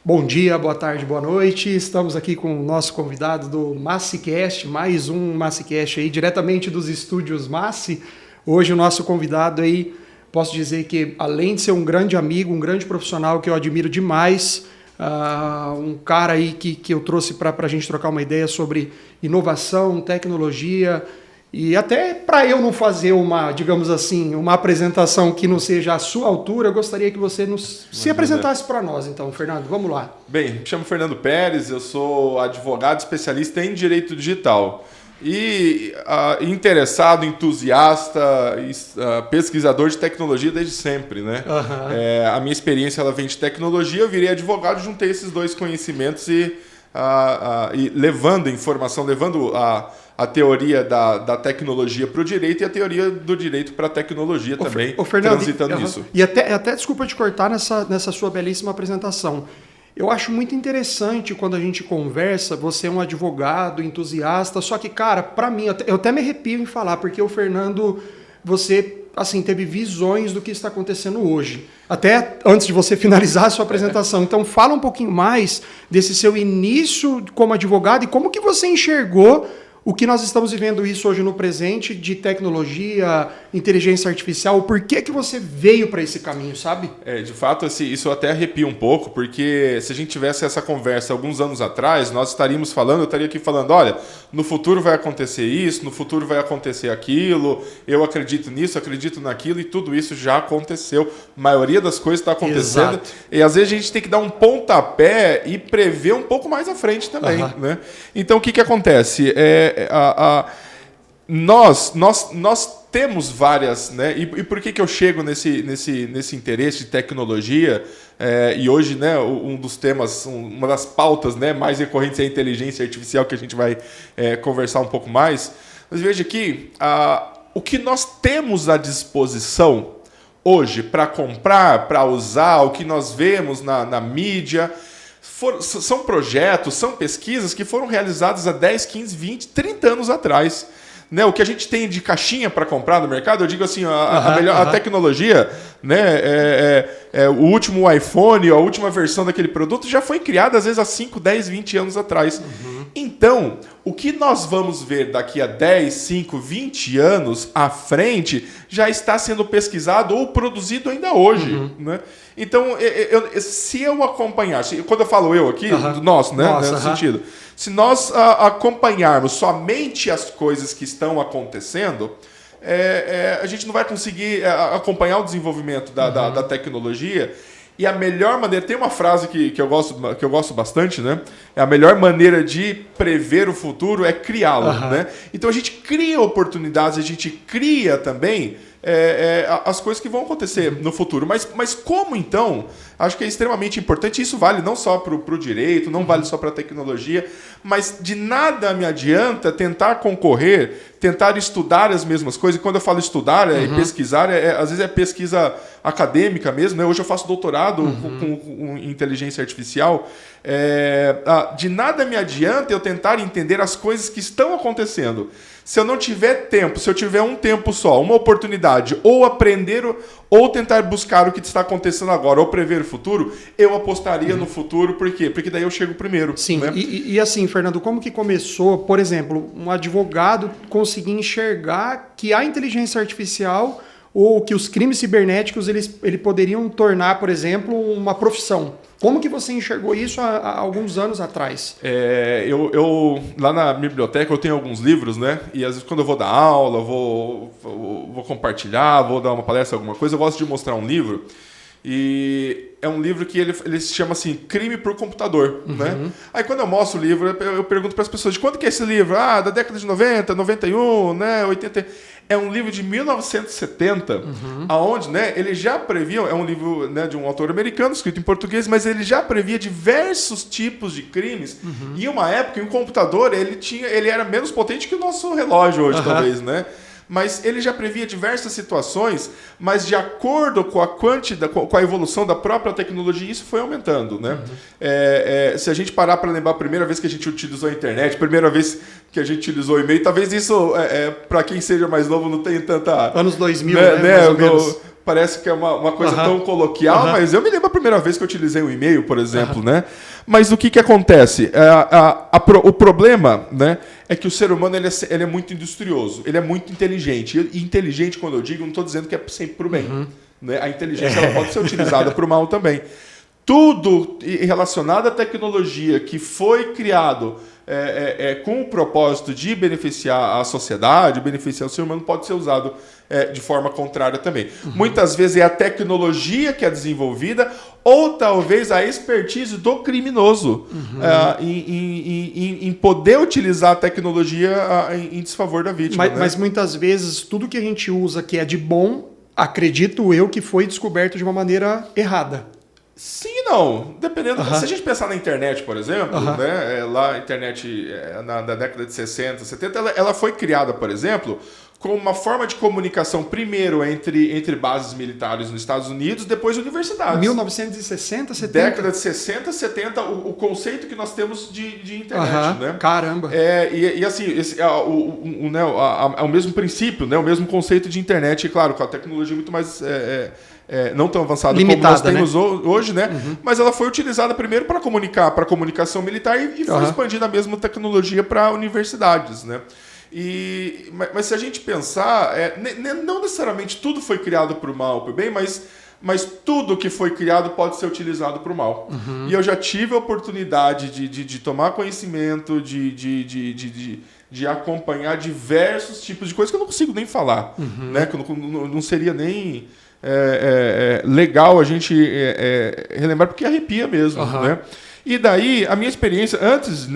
Bom dia, boa tarde, boa noite. Estamos aqui com o nosso convidado do MassiCast, mais um MassiCast aí, diretamente dos estúdios Massi. Hoje o nosso convidado aí, posso dizer que além de ser um grande amigo, um grande profissional que eu admiro demais, um cara aí que eu trouxe para a gente trocar uma ideia sobre inovação, tecnologia. E até para eu não fazer digamos assim, uma apresentação que não seja à sua altura, eu gostaria que você se apresentasse para nós. Então, Fernando, vamos lá. Bem, me chamo Fernando Pérez, eu sou advogado especialista em direito digital. E interessado, entusiasta, pesquisador de tecnologia desde sempre, né? Uhum. A minha experiência ela vem de tecnologia, eu virei advogado, juntei esses dois conhecimentos e levando informação, levando a teoria da tecnologia para o direito e a teoria do direito para a tecnologia também, Fernando, transitando nisso. E até desculpa te cortar nessa sua belíssima apresentação. Eu acho muito interessante quando a gente conversa, você é um advogado, entusiasta, só que, cara, para mim, eu até me arrepio em falar, porque o Fernando, você, assim, teve visões do que está acontecendo hoje. Até antes de você finalizar a sua apresentação. Então, fala um pouquinho mais desse seu início como advogado e como que você enxergou o que nós estamos vivendo isso hoje no presente de tecnologia, inteligência artificial, por que você veio para esse caminho, sabe? De fato, isso até arrepia um pouco, porque se a gente tivesse essa conversa alguns anos atrás, nós estaríamos falando, eu estaria aqui falando, olha, no futuro vai acontecer isso, no futuro vai acontecer aquilo, eu acredito nisso, acredito naquilo, e tudo isso já aconteceu. A maioria das coisas está acontecendo. Exato. E às vezes a gente tem que dar um pontapé e prever um pouco mais à frente também. Uhum. Né? Então, o que acontece? Nós temos várias, né? E por que eu chego nesse interesse de tecnologia? E hoje, né, um dos temas, uma das pautas, né, mais recorrentes é a inteligência artificial, que a gente vai conversar um pouco mais. Mas veja aqui, o que nós temos à disposição hoje para comprar, para usar, o que nós vemos na mídia, são projetos, são pesquisas que foram realizadas há 10, 15, 20, 30 anos atrás. Né, o que a gente tem de caixinha para comprar no mercado, eu digo assim, a tecnologia, né, o último iPhone, a última versão daquele produto já foi criada às vezes há 5, 10, 20 anos atrás. Uhum. Então, o que nós vamos ver daqui a 10, 5, 20 anos à frente já está sendo pesquisado ou produzido ainda hoje. Uhum. Né? Então, se eu acompanhar, quando eu falo eu aqui, nós, né, nesse sentido, se nós acompanharmos somente as coisas que estão acontecendo, a gente não vai conseguir acompanhar o desenvolvimento da tecnologia. E a melhor maneira, tem uma frase que eu gosto bastante, né? A melhor maneira de prever o futuro é criá-lo. Né? Então a gente cria oportunidades, a gente cria também as coisas que vão acontecer no futuro. Mas como então? Acho que é extremamente importante. Isso vale não só para o direito, não vale só para a tecnologia, mas de nada me adianta tentar concorrer, tentar estudar as mesmas coisas. E quando eu falo estudar e pesquisar, às vezes é pesquisa acadêmica mesmo. Né? Hoje eu faço doutorado com inteligência artificial. De nada me adianta eu tentar entender as coisas que estão acontecendo. Se eu não tiver tempo, se eu tiver um tempo só, uma oportunidade, ou aprender ou tentar buscar o que está acontecendo agora, ou prever o futuro, eu apostaria no futuro. Por quê? Porque daí eu chego primeiro. Sim, né? E assim, Fernando, como que começou, por exemplo, um advogado conseguir enxergar que a inteligência artificial ou que os crimes cibernéticos ele poderiam tornar, por exemplo, uma profissão? Como que você enxergou isso há alguns anos atrás? Eu lá na biblioteca eu tenho alguns livros, né? E às vezes quando eu vou dar aula, vou compartilhar, vou dar uma palestra, alguma coisa, eu gosto de mostrar um livro. E é um livro que ele se chama assim, Crime por Computador. Né? Aí quando eu mostro o livro, eu pergunto para as pessoas, de quanto que é esse livro? Da década de 90, 91, né, 80... É um livro de 1970, onde, né, ele já previa, é um livro, né, de um autor americano, escrito em português, mas ele já previa diversos tipos de crimes. E uma época, em um computador, ele era menos potente que o nosso relógio hoje, talvez, né? Mas ele já previa diversas situações, mas de acordo com com a evolução da própria tecnologia, isso foi aumentando. Né? Se a gente parar para lembrar a primeira vez que a gente utilizou a internet, a primeira vez que a gente utilizou o e-mail, talvez isso, para quem seja mais novo, não tenha tanta... Anos 2000, né? Mais ou menos. parece que é uma coisa tão coloquial, mas eu me lembro a primeira vez que eu utilizei um e-mail, por exemplo, né? Mas o que acontece? O problema, né, é que o ser humano ele é muito industrioso, ele é muito inteligente. E inteligente, quando eu digo, não estou dizendo que é sempre para o bem. Né? A inteligência ela pode ser utilizada para o mal também. Tudo relacionado à tecnologia que foi criado com o propósito de beneficiar a sociedade, beneficiar o ser humano, pode ser usado de forma contrária também. Muitas vezes é a tecnologia que é desenvolvida ou talvez a expertise do criminoso em poder utilizar a tecnologia em desfavor da vítima. Mas muitas vezes tudo que a gente usa que é de bom, acredito eu que foi descoberto de uma maneira errada. Sim e não. Dependendo. Se a gente pensar na internet, por exemplo, né, lá a internet na década de 60, 70, ela foi criada, por exemplo, como uma forma de comunicação, primeiro entre bases militares nos Estados Unidos, depois universidades. 1960, 70? Década de 60, 70, o conceito que nós temos de internet. Né? Caramba! E assim, é o mesmo princípio, né? O mesmo conceito de internet, e claro, com a tecnologia muito mais... não tão avançada limitada, como nós temos hoje, né? Mas ela foi utilizada primeiro para comunicar, para comunicação militar e foi expandindo a mesma tecnologia para universidades, né? Mas se a gente pensar, não necessariamente tudo foi criado para o mal, para o bem, mas tudo que foi criado pode ser utilizado para o mal. E eu já tive a oportunidade de tomar conhecimento, de acompanhar diversos tipos de coisas que eu não consigo nem falar, né? Que não seria nem... legal a gente relembrar, porque arrepia mesmo, né? E daí, a minha experiência, antes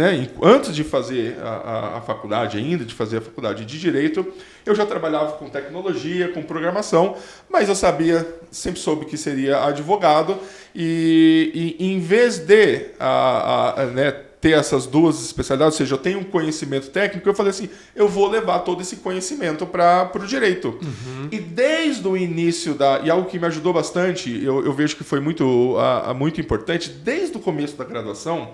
de fazer a faculdade ainda, de fazer a faculdade de Direito, eu já trabalhava com tecnologia, com programação, mas eu sempre soube que seria advogado, e em vez de ter essas duas especialidades, ou seja, eu tenho um conhecimento técnico, eu falei assim, eu vou levar todo esse conhecimento para o direito. E desde o início, e algo que me ajudou bastante, eu vejo que foi muito importante, desde o começo da graduação,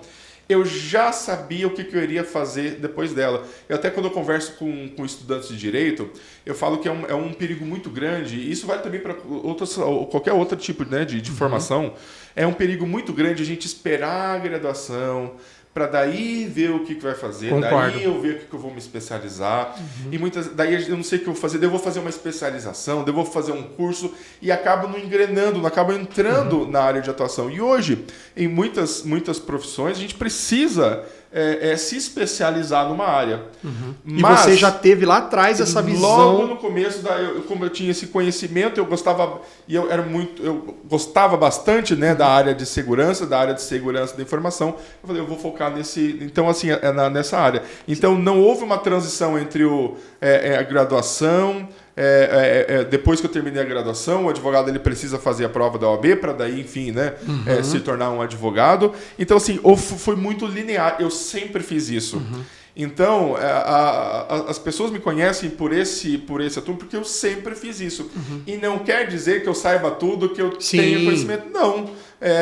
eu já sabia o que eu iria fazer depois dela. Até quando eu converso com estudantes de direito, eu falo que é um perigo muito grande, e isso vale também para qualquer outro tipo, né, de formação, é um perigo muito grande a gente esperar a graduação, para daí ver o que vai fazer, Concordo. Daí eu ver o que eu vou me especializar, e daí eu não sei o que eu vou fazer, daí eu vou fazer uma especialização, daí eu vou fazer um curso, e acabo não engrenando, não acabo entrando na área de atuação. E hoje, em muitas profissões, a gente precisa se especializar numa área. E você já teve lá atrás essa visão... Logo no começo, como eu tinha esse conhecimento, eu gostava bastante, né, da área de segurança, da informação. Eu falei, eu vou focar nessa área. Então, não houve uma transição entre a graduação... depois que eu terminei a graduação, o advogado ele precisa fazer a prova da OAB para daí, enfim, né, se tornar um advogado. Então, assim, foi muito linear. Eu sempre fiz isso. Então, as pessoas me conhecem por esse assunto porque eu sempre fiz isso. E não quer dizer que eu saiba tudo, que eu tenha conhecimento. Não.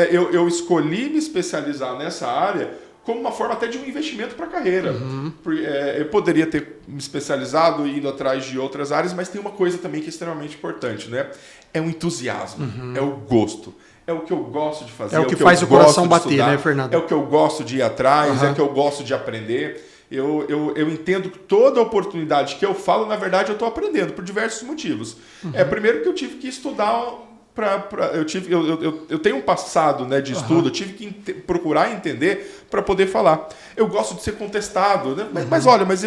Eu escolhi me especializar nessa área como uma forma até de um investimento para a carreira. Eu poderia ter me especializado e indo atrás de outras áreas, mas tem uma coisa também que é extremamente importante, né? É o entusiasmo, é o gosto. É o que eu gosto de fazer. É o que faz o coração bater, estudar, né, Fernando? É o que eu gosto de ir atrás, é o que eu gosto de aprender. Eu entendo que toda oportunidade que eu falo, na verdade, eu estou aprendendo por diversos motivos. Primeiro que eu tive que estudar... Eu tenho um passado, né, de estudo, eu tive que procurar entender para poder falar. Eu gosto de ser contestado, né? Mas olha, mas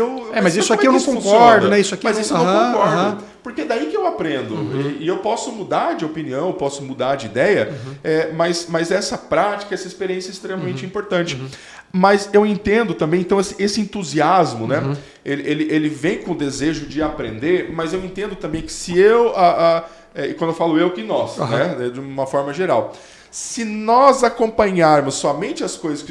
isso aqui eu não concordo, né? Isso aqui eu não concordo. Porque é daí que eu aprendo. E eu posso mudar de opinião, eu posso mudar de ideia, mas essa prática, essa experiência é extremamente importante. Mas eu entendo também, então, esse entusiasmo, né? Ele vem com o desejo de aprender, mas eu entendo também que se eu... e quando eu falo eu, que nós, né? De uma forma geral. Se nós acompanharmos somente as coisas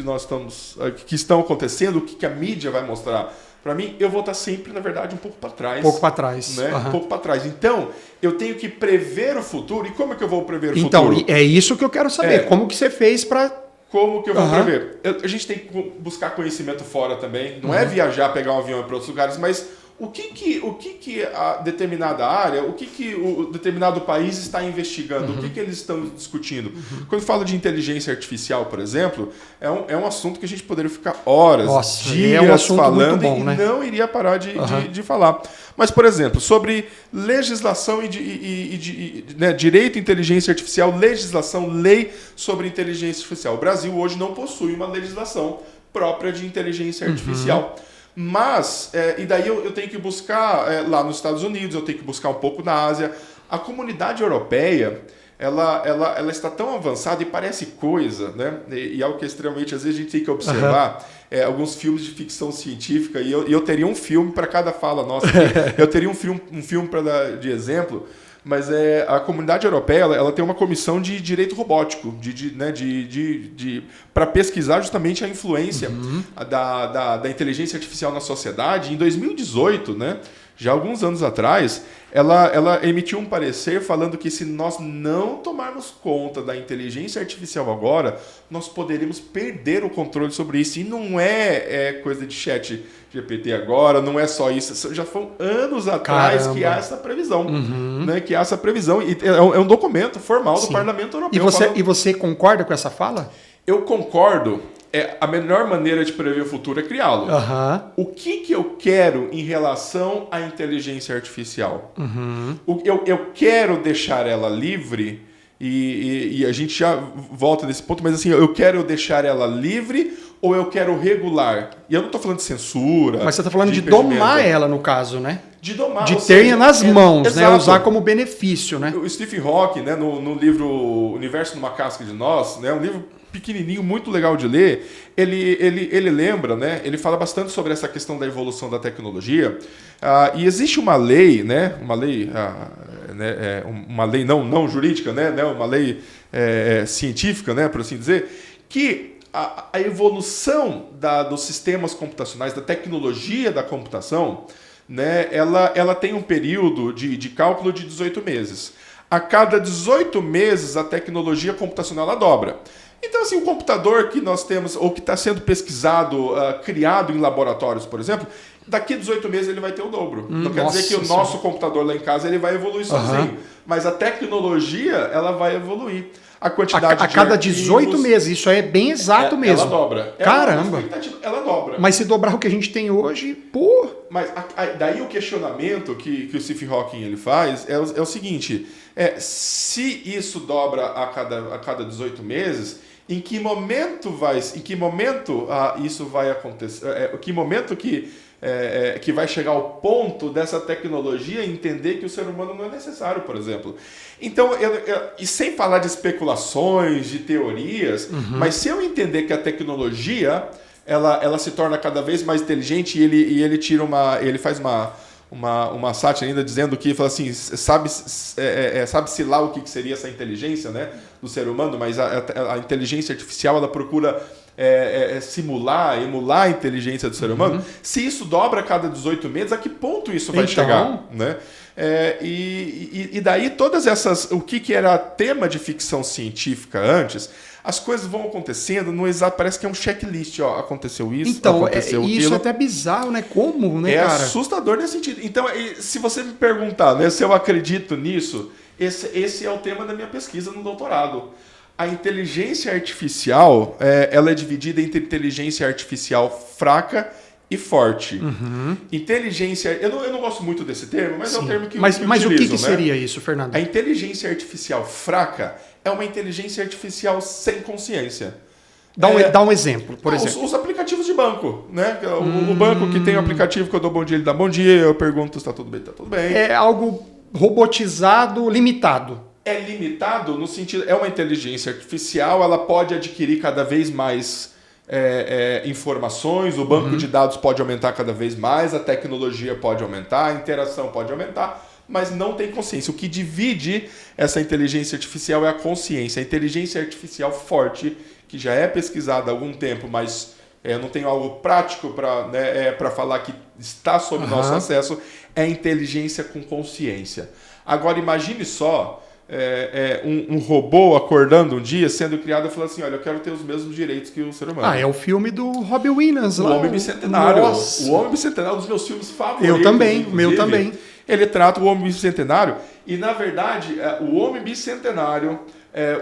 que estão acontecendo, o que a mídia vai mostrar para mim, eu vou estar sempre, na verdade, um pouco para trás. Um pouco para trás. Né? Um pouco para trás. Então, eu tenho que prever o futuro. E como é que eu vou prever o futuro? Então, é isso que eu quero saber. Como que você fez para... Como que eu vou prever? A gente tem que buscar conhecimento fora também. Não é viajar, pegar um avião para outros lugares, mas o que a determinada área, o que o determinado país está investigando, o que eles estão discutindo. Quando falo de inteligência artificial, por exemplo, é um assunto que a gente poderia ficar horas, dias falando bom, né? Não iria parar de falar. Mas, por exemplo, sobre legislação né, direito à inteligência artificial, legislação, lei sobre inteligência artificial. O Brasil hoje não possui uma legislação própria de inteligência artificial. Mas, e daí eu tenho que buscar lá nos Estados Unidos, eu tenho que buscar um pouco na Ásia. A comunidade europeia, ela está tão avançada e parece coisa, né? E algo que extremamente, às vezes a gente tem que observar, alguns filmes de ficção científica, e eu teria um filme para cada fala nossa. Eu teria um filme para dar de exemplo, mas a comunidade europeia ela tem uma comissão de direito robótico, para pesquisar justamente a influência da inteligência artificial na sociedade. Em 2018, né, já alguns anos atrás, ela emitiu um parecer falando que se nós não tomarmos conta da inteligência artificial agora, nós poderíamos perder o controle sobre isso. E não é coisa de chat GPT agora, não é só isso. Já foram anos atrás que há essa previsão. Né, que há essa previsão. E é um documento formal do Parlamento Europeu. E você concorda com essa fala? Eu concordo. A melhor maneira de prever o futuro é criá-lo. O que eu quero em relação à inteligência artificial? Eu quero deixar ela livre, e a gente já volta nesse ponto, mas assim, eu quero deixar ela livre ou eu quero regular? E eu não estou falando de censura. Mas você está falando de domar ela, no caso, né? De domar. De ter nas mãos, né? Usar como benefício, né? O Stephen Hawking, né, no livro Universo numa Casca de Nós, né, um livro pequenininho, muito legal de ler, ele lembra, né? Ele fala bastante sobre essa questão da evolução da tecnologia. E existe uma lei, né? Uma lei não jurídica, né? Uma lei científica, né? Por assim dizer, que a evolução dos sistemas computacionais, da tecnologia da computação, né? Ela tem um período de cálculo de 18 meses. A cada 18 meses, a tecnologia computacional ela dobra. Então, assim, o computador que nós temos, ou que está sendo pesquisado, criado em laboratórios, por exemplo, daqui a 18 meses ele vai ter o dobro. Não quer dizer que o nosso computador lá em casa ele vai evoluir sozinho, mas a tecnologia ela vai evoluir. A quantidade a cada 18 meses, isso é bem exato mesmo. Ela dobra. Caramba! Ela dobra. Mas se dobrar o que a gente tem hoje, pô... Mas daí o questionamento que o Stephen Hawking ele faz é o seguinte, se isso dobra a cada 18 meses... Em que momento isso vai acontecer? Em que momento que vai chegar ao ponto dessa tecnologia entender que o ser humano não é necessário, por exemplo? Então, e sem falar de especulações, de teorias, mas se eu entender que a tecnologia ela se torna cada vez mais inteligente e ele tira ele faz uma sátira ainda dizendo que fala assim, sabe-se lá o que seria essa inteligência, né, do ser humano, mas a inteligência artificial ela procura emular a inteligência do ser humano. Se isso dobra a cada 18 meses, a que ponto isso vai chegar? Né? E daí todas essas, o que era tema de ficção científica antes, as coisas vão acontecendo no exato, parece que é um checklist, ó, aconteceu isso, então, aconteceu aquilo. Isso é até bizarro, né? Como, né, cara? É assustador nesse sentido. Então, se você me perguntar, né, se eu acredito nisso, esse é o tema da minha pesquisa no doutorado. A inteligência artificial, ela é dividida entre inteligência artificial fraca e forte. Inteligência... Eu não gosto muito desse termo, mas é um termo que eu utilizo. Mas o que seria isso, Fernando? A inteligência artificial fraca é uma inteligência artificial sem consciência. Dá um exemplo, por exemplo. Os aplicativos de banco, né? O banco que tem o aplicativo que eu dou bom dia, ele dá bom dia, eu pergunto se está tudo bem, está tudo bem. É algo robotizado, limitado. É limitado no sentido... É uma inteligência artificial, ela pode adquirir cada vez mais informações, o banco de dados pode aumentar cada vez mais, a tecnologia pode aumentar, a interação pode aumentar, mas não tem consciência. O que divide essa inteligência artificial é a consciência. A inteligência artificial forte, que já é pesquisada há algum tempo, mas não tenho algo prático para falar que está sob nosso acesso, é a inteligência com consciência. Agora, imagine só um robô acordando um dia, sendo criado e falando assim, olha, eu quero ter os mesmos direitos que o ser humano. É o filme do Robin Williams lá. O Homem Bicentenário. Nossa. O Homem Bicentenário é um dos meus filmes favoritos. Eu também, inclusive. meu também. Ele trata o Homem Bicentenário e, na verdade, o Homem Bicentenário,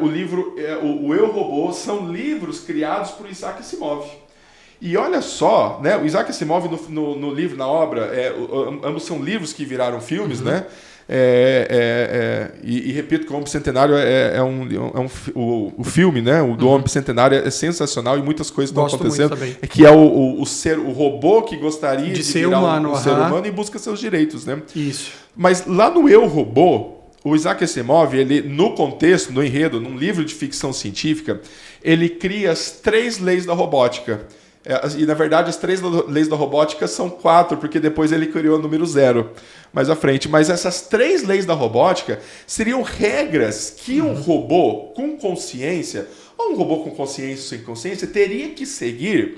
o livro, o Eu, Robô, são livros criados por Isaac Asimov. E olha só, né, o Isaac Asimov no livro, na obra, ambos são livros que viraram filmes, né? E repito que o Homem Bicentenário o filme, né? O do Homem Bicentenário é sensacional e muitas coisas estão acontecendo. Que é o robô que gostaria de ser virar humano, um ser humano e busca seus direitos, né? Isso. Mas lá no Eu, Robô, o Isaac Asimov, ele, no contexto, no enredo, num livro de ficção científica, ele cria as 3 leis da robótica. E, na verdade, as 3 leis da robótica são 4, porque depois ele criou o número 0 mais à frente. Mas essas 3 leis da robótica seriam regras que um robô com consciência, ou um robô com consciência ou sem consciência, teria que seguir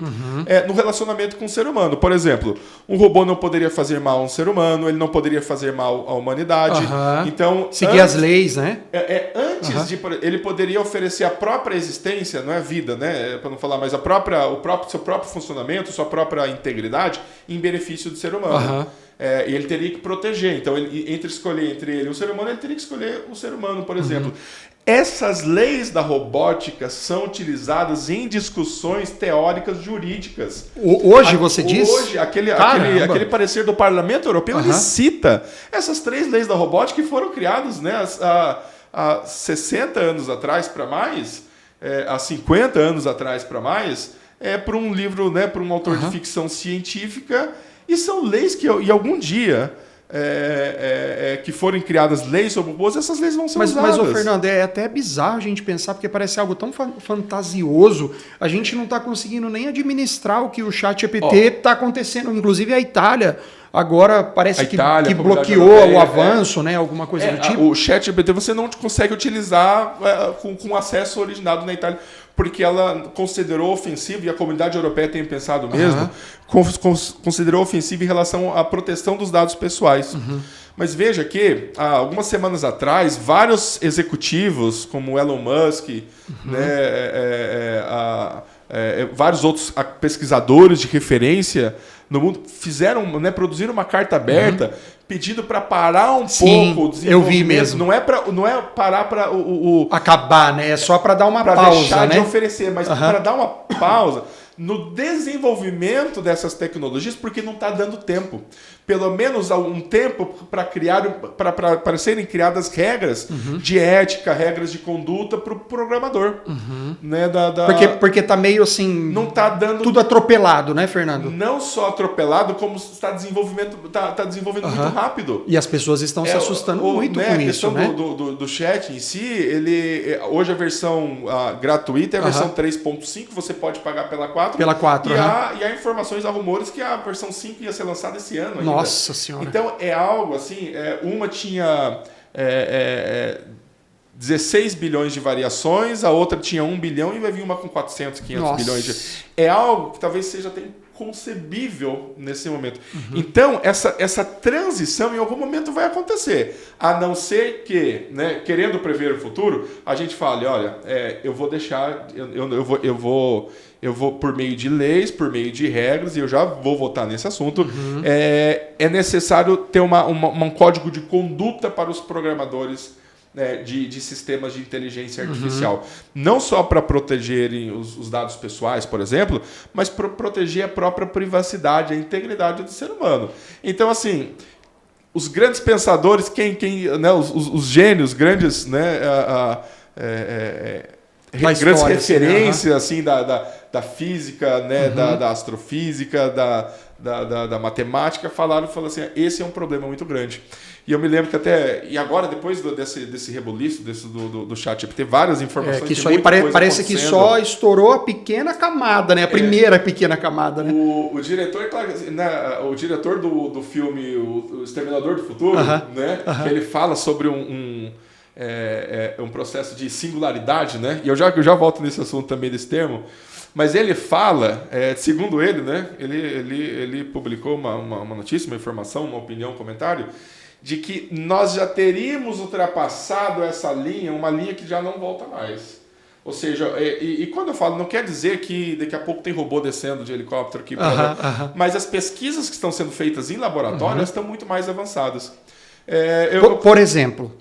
no relacionamento com o ser humano. Por exemplo, um robô não poderia fazer mal a um ser humano, ele não poderia fazer mal à humanidade. Então, seguir as leis, né? Antes de... Ele poderia oferecer a própria existência, não é vida, né? Para não falar, mas seu próprio funcionamento, sua própria integridade em benefício do ser humano. E ele teria que proteger. Então, escolher entre ele e o ser humano, ele teria que escolher o ser humano, por exemplo. Essas leis da robótica são utilizadas em discussões teóricas jurídicas. Hoje, você diz? Hoje, aquele parecer do Parlamento Europeu, ele cita essas 3 leis da robótica que foram criadas, né, há 60 anos atrás para mais, há 50 anos atrás para mais, por um livro, né, por um autor de ficção científica, e são leis que algum dia... que forem criadas leis sobre robôs, essas leis vão ser usadas. Mas, Fernando, é até bizarro a gente pensar, porque parece algo tão fantasioso, a gente não está conseguindo nem administrar o que o ChatGPT está acontecendo. Inclusive a Itália agora parece que bloqueou o avanço, né? Alguma coisa do tipo. O ChatGPT você não consegue utilizar com acesso originado na Itália, porque ela considerou ofensivo, e a comunidade europeia tem pensado mesmo, considerou ofensivo em relação à proteção dos dados pessoais. Mas veja que, há algumas semanas atrás, vários executivos, como Elon Musk, vários outros pesquisadores de referência no mundo produziram uma carta aberta pedindo para parar um pouco o desenvolvimento. Eu vi mesmo. Não é parar para acabar, né? É só para dar uma pausa, deixar de oferecer, mas para dar uma pausa no desenvolvimento dessas tecnologias, porque não está dando tempo. Pelo menos um tempo para serem criadas regras de ética, regras de conduta para o programador. Né, porque está meio assim... Não está dando... Tudo atropelado, né, Fernando? Não só atropelado, como está desenvolvendo muito rápido. E as pessoas estão se assustando muito com isso, né? A questão do chat em si, hoje a versão gratuita é a versão 3.5, você pode pagar pela 4. Pela 4, e há informações, há rumores que a versão 5 ia ser lançada esse ano ainda. Nossa Senhora. Então, é algo assim, uma tinha 16 bilhões de variações, a outra tinha 1 bilhão e vai vir uma com 400, 500 bilhões. É algo que talvez seja até inconcebível nesse momento. Então, essa transição em algum momento vai acontecer. A não ser que, querendo prever o futuro, a gente fale, olha, eu vou deixar, eu vou por meio de leis, por meio de regras, e eu já vou votar nesse assunto, é necessário ter um código de conduta para os programadores de sistemas de inteligência artificial. Não só para protegerem os dados pessoais, por exemplo, mas para proteger a própria privacidade, a integridade do ser humano. Então, assim, os grandes pensadores, os gênios, grandes... grandes referências assim, da física, né, da astrofísica, da matemática, falaram assim, esse é um problema muito grande. E eu me lembro que e agora, depois desse rebuliço, do chat, tem várias informações. Que isso aí parece que só estourou a pequena camada, né? A primeira pequena camada, né? O diretor, o diretor do filme O Exterminador do Futuro, né? Ele fala sobre um processo de singularidade, né? E eu já volto nesse assunto também desse termo. Mas ele fala, segundo ele, né? Ele publicou uma notícia, uma informação, uma opinião, um comentário, de que nós já teríamos ultrapassado essa linha, uma linha que já não volta mais. Ou seja, e quando eu falo, não quer dizer que daqui a pouco tem robô descendo de helicóptero aqui, mas as pesquisas que estão sendo feitas em laboratório estão muito mais avançadas. Por exemplo?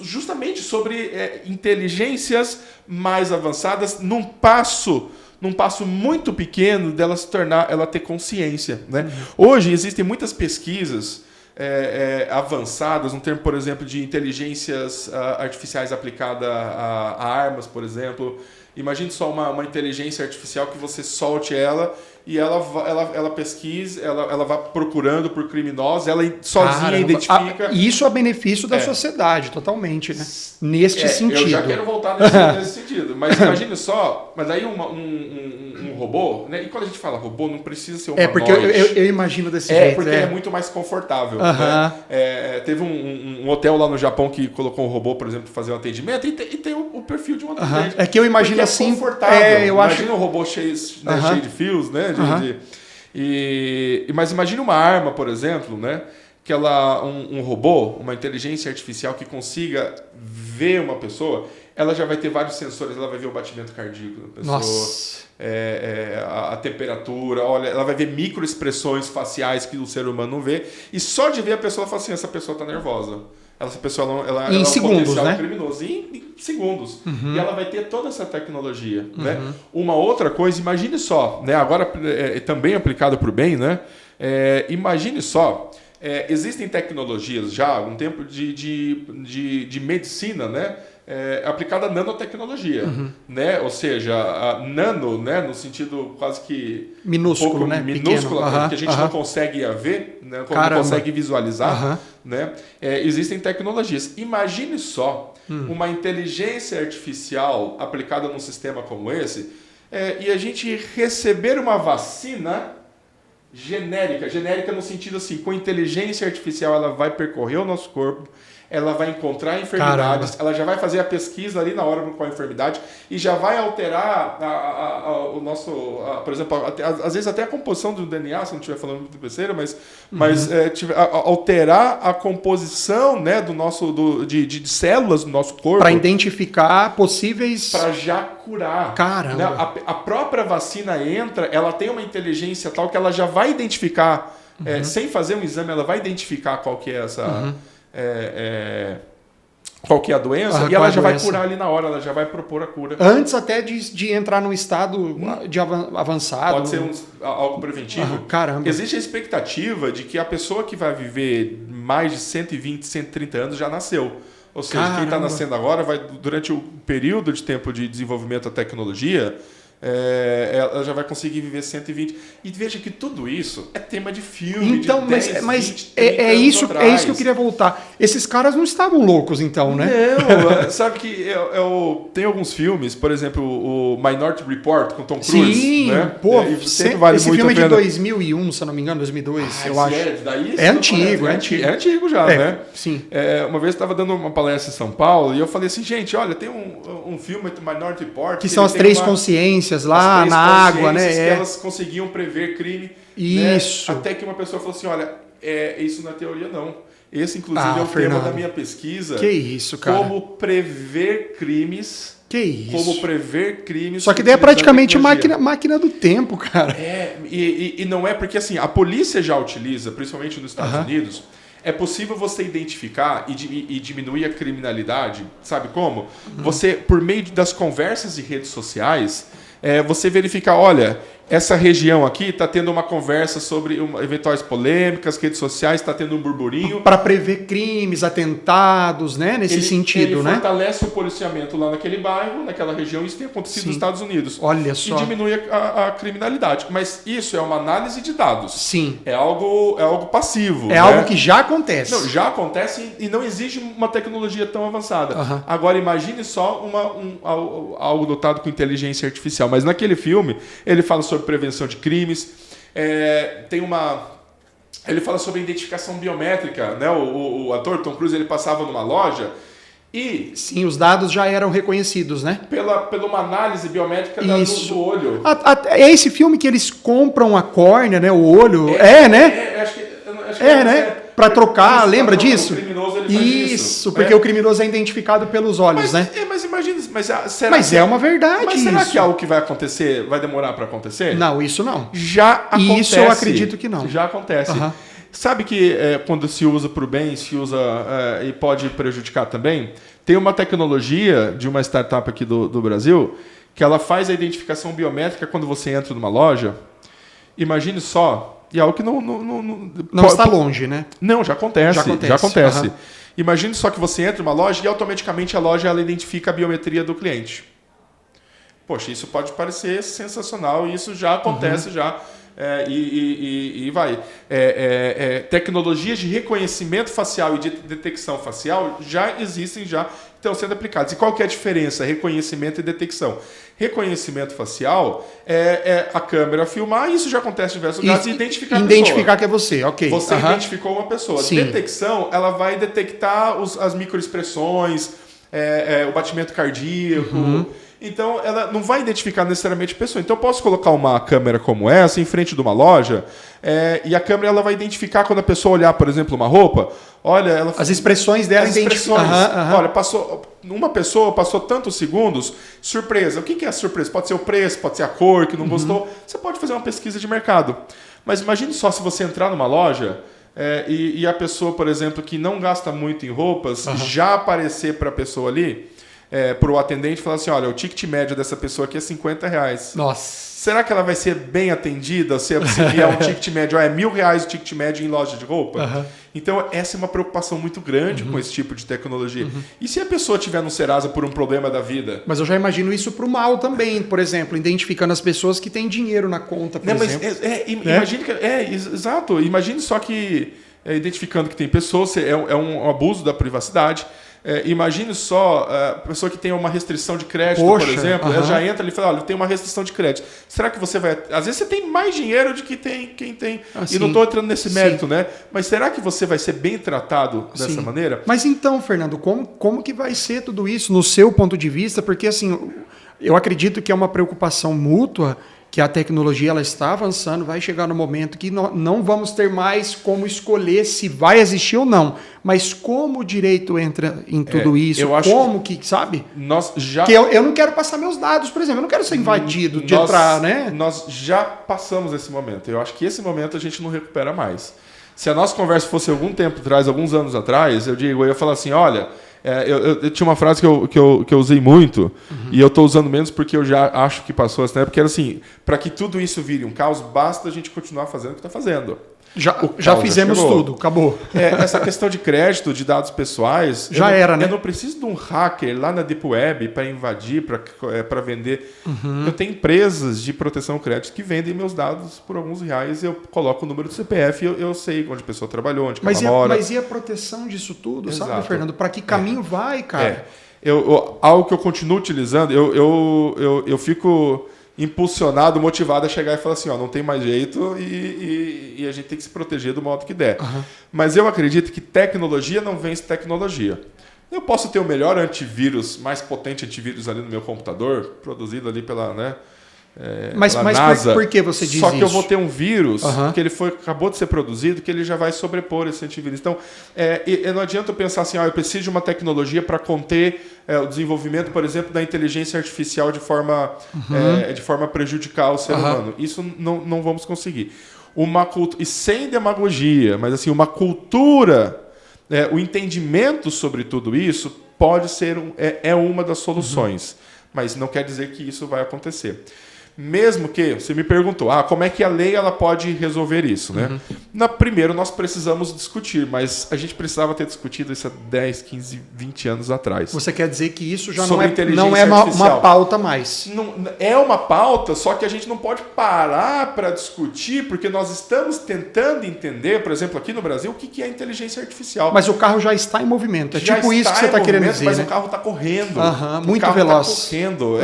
Justamente sobre inteligências mais avançadas num passo muito pequeno dela se tornar, ela ter consciência, né? Hoje existem muitas pesquisas avançadas, no termo, por exemplo, de inteligências artificiais aplicada a armas, por exemplo. Imagine só uma inteligência artificial que você solte ela e ela pesquisa, ela vai procurando por criminosos, ela sozinha identifica. Isso a benefício da sociedade, totalmente, né? Neste sentido. Eu já quero voltar nesse sentido. Mas imagine só, mas aí um robô, né? E quando a gente fala robô, não precisa ser um humanoide. Porque eu imagino desse jeito. Porque ele é muito mais confortável. Né? Teve um hotel lá no Japão que colocou um robô, por exemplo, para fazer um atendimento e tem o perfil de um atendente. É que eu imagino porque assim. É confortável. Imagina um robô cheio de fios, né? Mas imagine uma arma, por exemplo, né? Que um robô, uma inteligência artificial que consiga ver uma pessoa, ela já vai ter vários sensores, ela vai ver o batimento cardíaco da pessoa. Nossa. A temperatura, olha, ela vai ver microexpressões faciais que o ser humano não vê, e só de ver a pessoa, ela fala assim, essa pessoa está nervosa. Essa pessoa ela em é um segundos, potencial né? criminoso. Em segundos. E ela vai ter toda essa tecnologia. Né? Uma outra coisa, imagine só, né? Agora também aplicado para o bem, né? Imagine só, existem tecnologias já há algum tempo de medicina, né? Aplicada a nanotecnologia, né? Ou seja, a nano, né? No sentido quase que minúsculo, né? Minúsculo, que a gente não consegue ver, né? Não consegue visualizar, né? Existem tecnologias. Imagine só uma inteligência artificial aplicada num sistema como esse, e a gente receber uma vacina genérica no sentido assim, com inteligência artificial ela vai percorrer o nosso corpo, ela vai encontrar enfermidades, ela já vai fazer a pesquisa ali na hora com a enfermidade e já vai alterar o nosso, por exemplo, às vezes até a composição do DNA, se não estiver falando muito besteira, mas alterar a composição, né, de células do nosso corpo. Para identificar possíveis... Para já curar. Caramba! Né? A própria vacina entra, ela tem uma inteligência tal que ela já vai identificar, sem fazer um exame, ela vai identificar qual que é essa... qual que é a doença, e ela já vai curar ali na hora, ela já vai propor a cura. Antes até de entrar num estado de avançado. Pode ser algo preventivo. Caramba. Existe a expectativa de que a pessoa que vai viver mais de 120, 130 anos já nasceu. Ou seja, quem está nascendo agora vai, durante o período de tempo de desenvolvimento da tecnologia, ela já vai conseguir viver 120. E veja que tudo isso é tema de filme, então, de 10, mas 20, 30 é isso que eu queria voltar. Esses caras não estavam loucos, então, né? Não, sabe que tem alguns filmes, por exemplo, o Minority Report com Tom Cruise. Sim, né? Sempre vale esse muito filme é de pena. 2001, se eu não me engano, 2002, eu acho. É antigo. É antigo já, né? Sim. Uma vez eu estava dando uma palestra em São Paulo e eu falei assim, gente, olha, tem um filme, Minority Report... Que são as três consciências lá na água, né? Que elas conseguiam prever crime. Isso. Né? Até que uma pessoa falou assim, olha, isso não é teoria, não. Esse, inclusive, é o tema da minha pesquisa. Que isso, cara. Como prever crimes. Que isso. Como prever crimes. Só que daí é praticamente máquina do tempo, cara. E não é porque, assim, a polícia já utiliza, principalmente nos Estados Unidos... É possível você identificar e diminuir a criminalidade, sabe como? Você, por meio das conversas de redes sociais, você verificar, olha, essa região aqui está tendo uma conversa sobre eventuais polêmicas, redes sociais, está tendo um burburinho. Para prever crimes, atentados, né? Nesse sentido, ele né? Fortalece o policiamento lá naquele bairro, naquela região, isso tem acontecido nos Estados Unidos. Olha só. E diminui a criminalidade. Mas isso é uma análise de dados. Sim. É algo passivo. É algo que já acontece. Não, já acontece e não exige uma tecnologia tão avançada. Agora, imagine só algo dotado com inteligência artificial. Mas naquele filme, ele fala sobre prevenção de crimes. Ele fala sobre identificação biométrica, né? O ator Tom Cruise, ele passava numa loja e... Sim, os dados já eram reconhecidos, né? Pela uma análise biométrica do olho. É esse filme que eles compram a córnea, né? O olho. Acho que né? para trocar, lembra disso? O criminoso ele faz isso, porque o criminoso é identificado pelos olhos, né? Mas imagina, será mas que é uma verdade. Mas será que é algo que vai acontecer, vai demorar para acontecer? Não, isso não. Já acontece. Isso eu acredito que não. Já acontece. Sabe que quando se usa para o bem, se usa e pode prejudicar também? Tem uma tecnologia de uma startup aqui do Brasil que ela faz a identificação biométrica quando você entra numa loja. Imagine só, e é algo que não está longe, né? Não, já acontece. Já acontece. Uhum. Imagine só que você entra numa loja e automaticamente a loja ela identifica a biometria do cliente. Poxa, isso pode parecer sensacional e isso já acontece já. E vai. Tecnologias de reconhecimento facial e de detecção facial já existem, já estão sendo aplicadas. E qual que é a diferença? Reconhecimento e detecção. Reconhecimento facial é a câmera filmar, isso já acontece em diversos lugares, e identificar a pessoa. Identificar que é você, ok. Você identificou uma pessoa. Sim. Detecção, ela vai detectar as microexpressões, o batimento cardíaco. Então, ela não vai identificar necessariamente a pessoa. Então, eu posso colocar uma câmera como essa em frente de uma loja e a câmera ela vai identificar quando a pessoa olhar, por exemplo, uma roupa. Olha, ela as expressões dela identificam. Olha, uma pessoa passou tantos segundos, surpresa. O que é a surpresa? Pode ser o preço, pode ser a cor que não gostou. Você pode fazer uma pesquisa de mercado. Mas imagine só se você entrar numa loja e a pessoa, por exemplo, que não gasta muito em roupas, já aparecer para a pessoa ali. Para o atendente falar assim, olha, o ticket médio dessa pessoa aqui é R$50. Nossa. Será que ela vai ser bem atendida se vier um ticket médio? É R$1.000 o ticket médio em loja de roupa? Então, essa é uma preocupação muito grande com esse tipo de tecnologia. E se a pessoa estiver no Serasa por um problema da vida? Mas eu já imagino isso para o mal também, por exemplo, identificando as pessoas que têm dinheiro na conta, por exemplo. Imagine que, exato. Imagine só que, identificando que tem pessoas, é um abuso da privacidade. Imagine só a pessoa que tem uma restrição de crédito, por exemplo, ela já entra ali e fala, olha, tem uma restrição de crédito. Será que você vai... Às vezes você tem mais dinheiro do que tem quem tem. E não estou entrando nesse mérito, né? Mas será que você vai ser bem tratado dessa maneira? Mas então, Fernando, como que vai ser tudo isso no seu ponto de vista? Porque assim, eu acredito que é uma preocupação mútua, que a tecnologia ela está avançando, vai chegar no momento que não vamos ter mais como escolher se vai existir ou não. Mas como o direito entra em tudo isso? Eu acho como que sabe? Nós já... Que eu não quero passar meus dados, por exemplo. Eu não quero ser invadido de entrar, né? Nós já passamos esse momento. Eu acho que esse momento a gente não recupera mais. Se a nossa conversa fosse algum tempo atrás, alguns anos atrás, eu ia falar assim, olha... Eu tinha uma frase que eu usei muito, e eu estou usando menos porque eu já acho que passou essa época, que era assim, para que tudo isso vire um caos, basta a gente continuar fazendo o que está fazendo. Já fizemos tudo, acabou. Essa questão de crédito, de dados pessoais... né? Eu não preciso de um hacker lá na Deep Web para invadir, para vender. Eu tenho empresas de proteção ao crédito que vendem meus dados por alguns reais, eu coloco o número do CPF, eu sei onde a pessoa trabalhou, onde ela mora. Mas e a proteção disso tudo, sabe, Fernando? Para que caminho vai, cara? Algo que eu continuo utilizando, eu fico... impulsionado, motivado a chegar e falar assim, não tem mais jeito e a gente tem que se proteger do modo que der. Mas eu acredito que tecnologia não vence tecnologia. Eu posso ter o melhor antivírus, mais potente antivírus ali no meu computador, produzido ali pela Mas NASA, por que você diz isso? Só que eu vou ter um vírus que acabou de ser produzido, que ele já vai sobrepor esse antivírus. Então, não adianta eu pensar assim, eu preciso de uma tecnologia para conter o desenvolvimento, por exemplo, da inteligência artificial de forma prejudicar o ser humano. Isso não vamos conseguir. E sem demagogia, mas assim, uma cultura, o entendimento sobre tudo isso pode ser uma das soluções. Mas não quer dizer que isso vai acontecer. Mesmo que, você me perguntou, como é que a lei ela pode resolver isso, né? Primeiro, nós precisamos discutir, mas a gente precisava ter discutido isso há 10, 15, 20 anos atrás. Você quer dizer que isso já não é uma pauta mais? Não, é uma pauta, só que a gente não pode parar para discutir, porque nós estamos tentando entender, por exemplo, aqui no Brasil, o que é inteligência artificial. Mas o carro já está em movimento, tipo isso que você está querendo dizer, mas né? o carro está correndo. Muito veloz. Está correndo,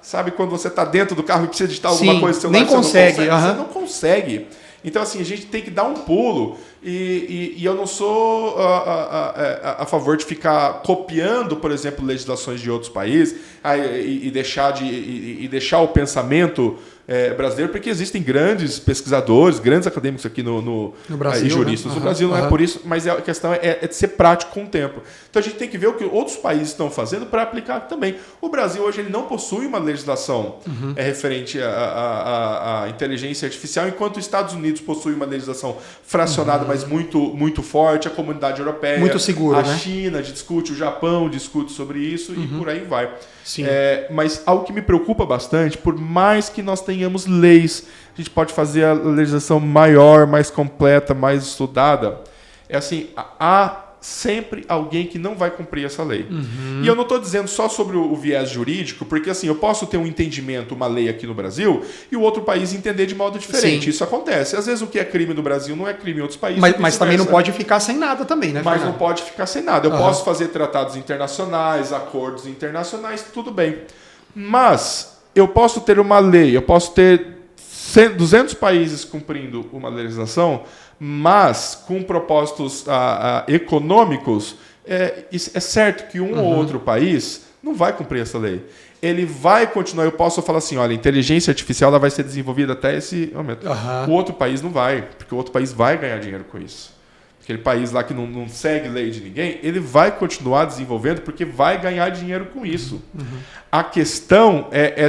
Sabe quando você está dentro do carro e precisa digitar alguma coisa, seu nem consegue. Você não consegue. Então, assim, a gente tem que dar um pulo e eu não sou a favor de ficar copiando, por exemplo, legislações de outros países e deixar o pensamento brasileiro, porque existem grandes pesquisadores, grandes acadêmicos aqui no Brasil, e juristas. né? No Brasil não é por isso, mas a questão é de ser prático com o tempo. Então a gente tem que ver o que outros países estão fazendo para aplicar também. O Brasil hoje ele não possui uma legislação referente à inteligência artificial, enquanto os Estados Unidos possuem uma legislação fracionada, mas muito forte, a comunidade europeia, muito segura, a China discute, o Japão discute sobre isso e por aí vai. Sim. Mas algo que me preocupa bastante, por mais que nós tenhamos leis, a gente pode fazer a legislação maior, mais completa, mais estudada, é assim, há sempre alguém que não vai cumprir essa lei. E eu não estou dizendo só sobre o viés jurídico, porque assim, eu posso ter um entendimento, uma lei aqui no Brasil, e o outro país entender de modo diferente. Sim. Isso acontece. Às vezes o que é crime no Brasil não é crime em outros países. Mas também não pode ficar sem nada também, né? Mas não pode ficar sem nada. Eu posso fazer tratados internacionais, acordos internacionais, tudo bem. Mas eu posso ter uma lei, eu posso ter 200 países cumprindo uma legislação, mas com propósitos econômicos, é certo que um ou outro país não vai cumprir essa lei. Ele vai continuar, eu posso falar assim, olha, a inteligência artificial ela vai ser desenvolvida até esse momento. O outro país não vai, porque o outro país vai ganhar dinheiro com isso. Aquele país lá que não segue lei de ninguém, ele vai continuar desenvolvendo porque vai ganhar dinheiro com isso. A questão é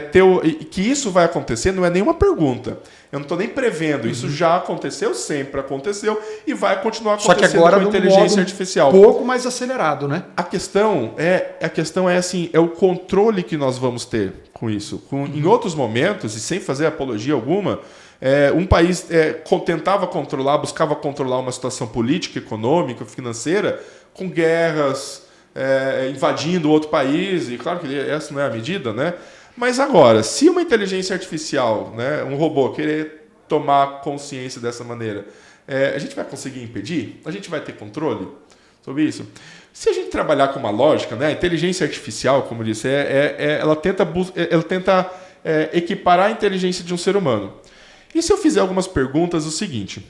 que isso vai acontecer, não é nenhuma pergunta. Eu não estou nem prevendo. Isso já aconteceu, sempre aconteceu e vai continuar acontecendo. Só que agora com a inteligência artificial. Um pouco mais acelerado, né? A questão é assim, é o controle que nós vamos ter com isso. Em outros momentos, e sem fazer apologia alguma, um país tentava controlar, buscava controlar uma situação política, econômica, financeira, com guerras, invadindo outro país, e claro que essa não é a medida, né? Mas agora, se uma inteligência artificial, né, um robô, querer tomar consciência dessa maneira, a gente vai conseguir impedir? A gente vai ter controle sobre isso? Se a gente trabalhar com uma lógica, né, a inteligência artificial, como eu disse, ela tenta equiparar a inteligência de um ser humano. E se eu fizer algumas perguntas, o seguinte...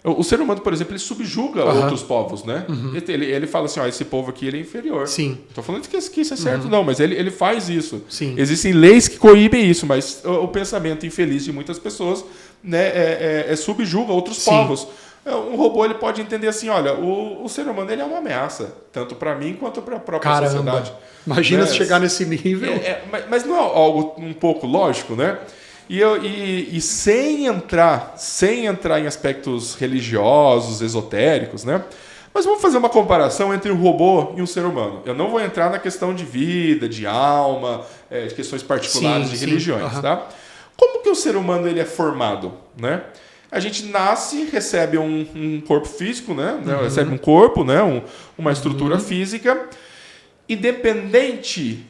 o ser humano, por exemplo, ele subjuga outros povos, né? Ele fala assim, esse povo aqui ele é inferior. Sim. Não estou falando que isso é certo, não, mas ele faz isso. Sim. Existem leis que coíbem isso, mas o pensamento infeliz de muitas pessoas, né, subjuga outros povos. Um robô ele pode entender assim, olha, o ser humano ele é uma ameaça, tanto para mim quanto para a própria sociedade. Imagina se chegar nesse nível. Mas não é algo um pouco lógico, né? E sem entrar em aspectos religiosos, esotéricos, né? Mas vamos fazer uma comparação entre um robô e um ser humano. Eu não vou entrar na questão de vida, de alma, de questões particulares de religiões, tá? Como que o ser humano ele é formado, né? A gente nasce, recebe um corpo físico, né? Recebe um corpo, né? Uma estrutura física, independente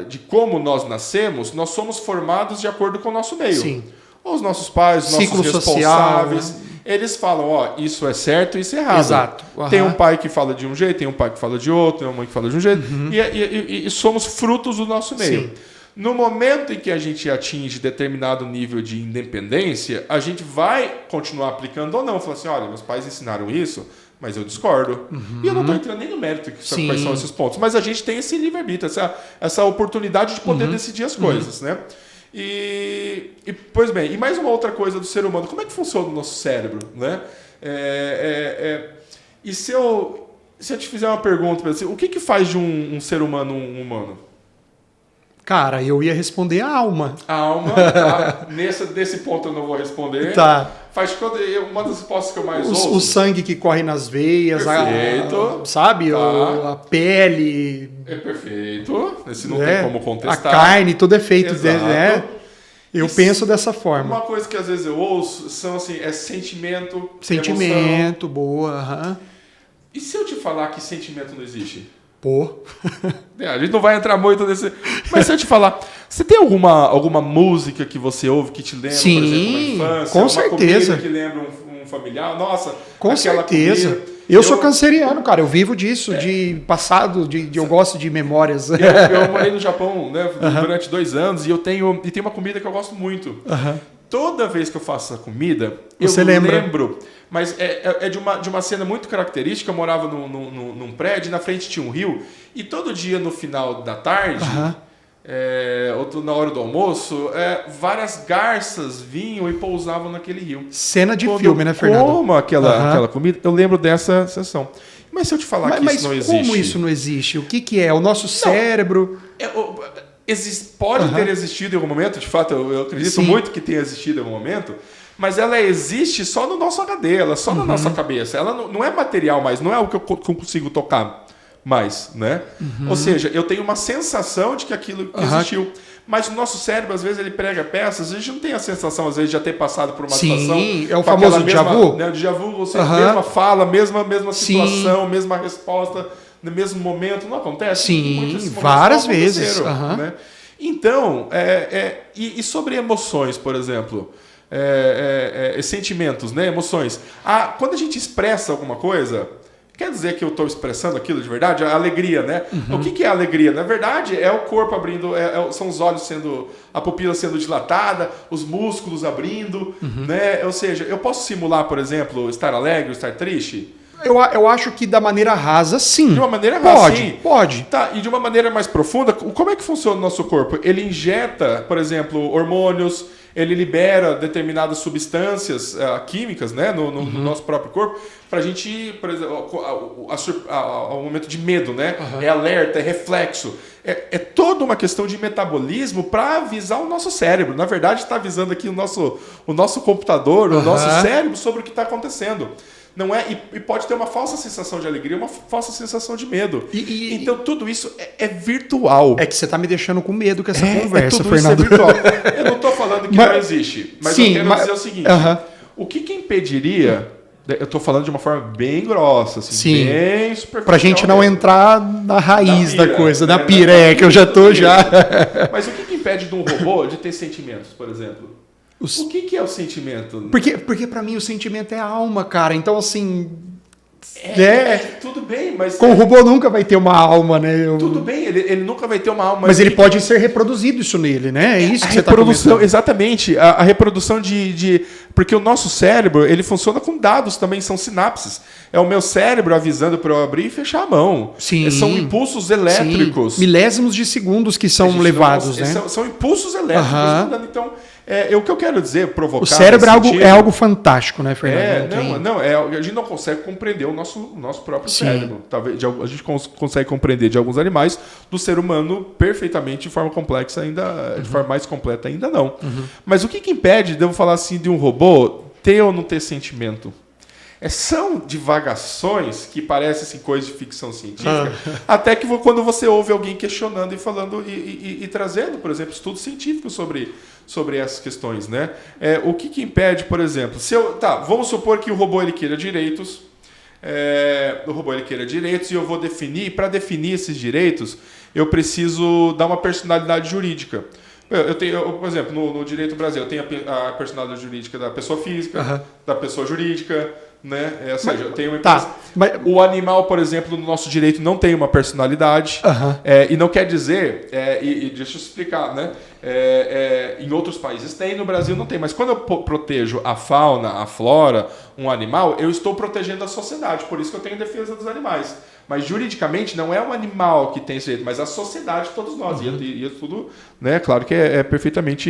de como nós nascemos, nós somos formados de acordo com o nosso meio. Sim. Os nossos pais, os nossos responsáveis, social, né? Eles falam, isso é certo, isso é errado. Exato. Tem um pai que fala de um jeito, tem um pai que fala de outro, tem uma mãe que fala de um jeito, e somos frutos do nosso meio. Sim. No momento em que a gente atinge determinado nível de independência, a gente vai continuar aplicando ou não. Falar assim, olha, meus pais ensinaram isso, mas eu discordo. E eu não estou entrando nem no mérito quais são esses pontos. Mas a gente tem esse livre-arbítrio, essa oportunidade de poder decidir as coisas, né? Pois bem, e mais uma outra coisa do ser humano. Como é que funciona o nosso cérebro, né? E se eu te fizer uma pergunta, assim, o que faz de um ser humano um humano? Cara, eu ia responder a alma. A alma, tá. Desse ponto eu não vou responder. Tá. Faz uma das respostas que eu mais ouço. O sangue que corre nas veias, perfeito. Sabe? Tá. A pele. É perfeito. Esse não tem como contestar. A carne, tudo é feito. Né? Eu penso dessa forma. Uma coisa que às vezes eu ouço são assim, sentimento, sentimento, emoção. Boa. E se eu te falar que sentimento não existe? Pô. A gente não vai entrar muito nesse... Mas se eu te falar, você tem alguma música que você ouve que te lembra, sim, por exemplo, uma infância? Com certeza. Comida que lembra um familiar? Nossa, com certeza. Comida. Eu sou canceriano, cara. Eu vivo disso, de passado, eu gosto de memórias. Eu morei no Japão, né, durante 2 anos e tem uma comida que eu gosto muito. Toda vez que eu faço essa comida, você lembro. Mas de uma cena muito característica. Eu morava num prédio, na frente tinha um rio, e todo dia no final da tarde, outro na hora do almoço, várias garças vinham e pousavam naquele rio. Cena de filme, né, Fernando? Como aquela comida, eu lembro dessa sessão. Mas se eu te falar que isso não existe... Mas como isso não existe? O que é? O nosso cérebro... Pode ter existido em algum momento, de fato, eu acredito muito que tenha existido em algum momento, mas ela existe só no nosso HD, ela só na nossa cabeça. Ela não é material mais, não é o que eu consigo tocar mais, né? Ou seja, eu tenho uma sensação de que aquilo existiu. Mas o nosso cérebro, às vezes, ele prega peças, a gente não tem a sensação, às vezes, de já ter passado por uma situação... Sim, é o famoso déjà vu? Né, o déjà vu, você mesma fala, mesma situação, mesma resposta, no mesmo momento, não acontece? Sim, várias vezes. Né? Então, e sobre emoções, por exemplo, sentimentos, né, emoções. Quando a gente expressa alguma coisa... Quer dizer que eu estou expressando aquilo de verdade? A alegria, né? O que é a alegria? Na verdade, é o corpo abrindo, são os olhos a pupila sendo dilatada, os músculos abrindo, né? Ou seja, eu posso simular, por exemplo, estar alegre, estar triste? Eu acho que da maneira rasa, sim. De uma maneira rasa, sim. Pode. Tá, e de uma maneira mais profunda, como é que funciona o nosso corpo? Ele injeta, por exemplo, hormônios, ele libera determinadas substâncias químicas, né, no nosso próprio corpo, para a gente, por exemplo, ao momento de medo, né? É alerta, é reflexo. É toda uma questão de metabolismo para avisar o nosso cérebro. Na verdade, está avisando aqui o nosso computador, o nosso cérebro sobre o que está acontecendo. Não é, e pode ter uma falsa sensação de alegria, uma falsa sensação de medo. Então, tudo isso é virtual. É que você está me deixando com medo com essa conversa, Fernando. Isso é virtual. Eu não estou falando que não existe, mas eu quero dizer o seguinte. O que impediria... Eu estou falando de uma forma bem grossa, assim, bem superficial. Para a gente não entrar na raiz da coisa, da pira, que eu já estou já... Mas o que impede de um robô de ter sentimentos, por exemplo? O que é o sentimento? Porque para mim o sentimento é a alma, cara. Então, assim... Tudo bem, mas... Com o robô nunca vai ter uma alma, né? Tudo bem, ele nunca vai ter uma alma. Mas ele pode ser reproduzido isso nele, né? É isso que você está comentando. Exatamente. A reprodução Porque o nosso cérebro, ele funciona com dados também, são sinapses. É o meu cérebro avisando para eu abrir e fechar a mão. Sim. São impulsos elétricos. Sim. Milésimos de segundos que são levados, né? São impulsos elétricos. Então... o que eu quero dizer, provocar... O cérebro é algo fantástico, né, Fernando? A gente não consegue compreender o nosso próprio cérebro. Talvez a gente consegue compreender de alguns animais, do ser humano perfeitamente de forma complexa ainda, de forma mais completa ainda não. Mas o que impede, devo falar assim, de um robô ter ou não ter sentimento? São divagações que parecem assim, coisas de ficção científica, até que quando você ouve alguém questionando e falando e trazendo, por exemplo, estudos científicos sobre essas questões, né? O que impede, por exemplo, vamos supor que o robô ele queira direitos, e eu vou definir, para definir esses direitos, eu preciso dar uma personalidade jurídica. Por exemplo, no direito do Brasil, eu tenho a personalidade jurídica da pessoa física, da pessoa jurídica, né? Ou seja, eu tenho o animal, por exemplo, no nosso direito não tem uma personalidade, e não quer dizer, deixa eu explicar, né? Em outros países tem, no Brasil não tem, mas quando eu protejo a fauna, a flora, um animal, eu estou protegendo a sociedade, por isso que eu tenho defesa dos animais. Mas juridicamente não é um animal que tem esse direito, mas a sociedade, todos nós. E é tudo, né? Claro que é perfeitamente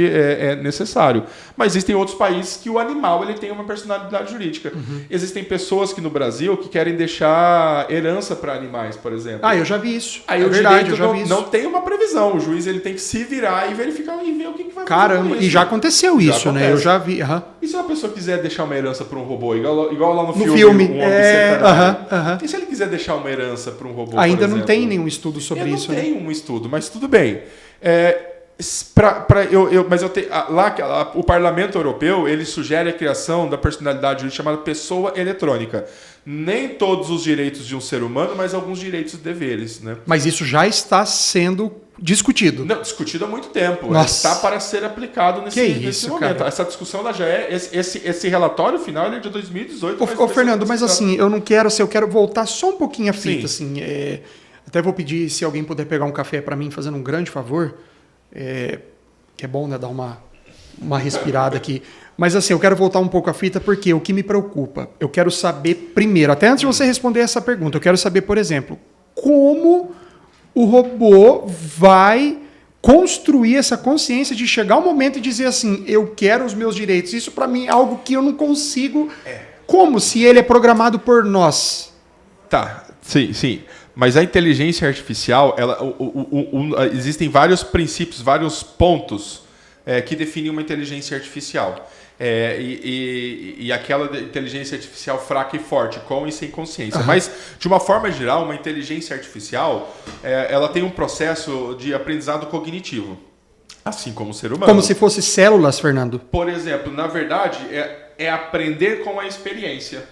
necessário. Mas existem outros países que o animal ele tem uma personalidade jurídica. Existem pessoas que no Brasil que querem deixar herança para animais, por exemplo. Eu já vi isso. Aí o direito não tem uma previsão. O juiz ele tem que se virar e verificar e ver o que vai fazer. Caramba, e já aconteceu isso, né? Eu já vi. E se uma pessoa quiser deixar uma herança para um robô, igual lá no filme Um Homem Bicentenário? E se ele quiser deixar uma herança para um robô, ainda não tem nenhum estudo sobre isso. Não tem um estudo, mas tudo bem. O Parlamento Europeu ele sugere a criação da personalidade jurídica chamada pessoa eletrônica. Nem todos os direitos de um ser humano, mas alguns direitos e deveres, né? Mas isso já está sendo discutido. Não, discutido há muito tempo. Nossa. Está para ser aplicado nesse momento. Cara? Essa discussão ela já esse relatório final ele é de 2018. Fernando, mas assim, eu quero voltar só um pouquinho a fita. Assim, até vou pedir se alguém puder pegar um café para mim, fazendo um grande favor. Que é bom, né, dar uma respirada aqui. Mas assim, eu quero voltar um pouco a fita porque o que me preocupa, eu quero saber primeiro, até antes de você responder essa pergunta, eu quero saber, por exemplo, como o robô vai construir essa consciência de chegar um momento e dizer assim, eu quero os meus direitos. Isso para mim é algo que eu não consigo. Como se ele é programado por nós? Tá, sim. Mas a inteligência artificial, existem vários princípios, vários pontos que definem uma inteligência artificial. E aquela inteligência artificial fraca e forte, com e sem consciência. Mas, de uma forma geral, uma inteligência artificial ela tem um processo de aprendizado cognitivo, assim como o ser humano. Como se fosse células, Fernando? Por exemplo, na verdade, é aprender com a experiência.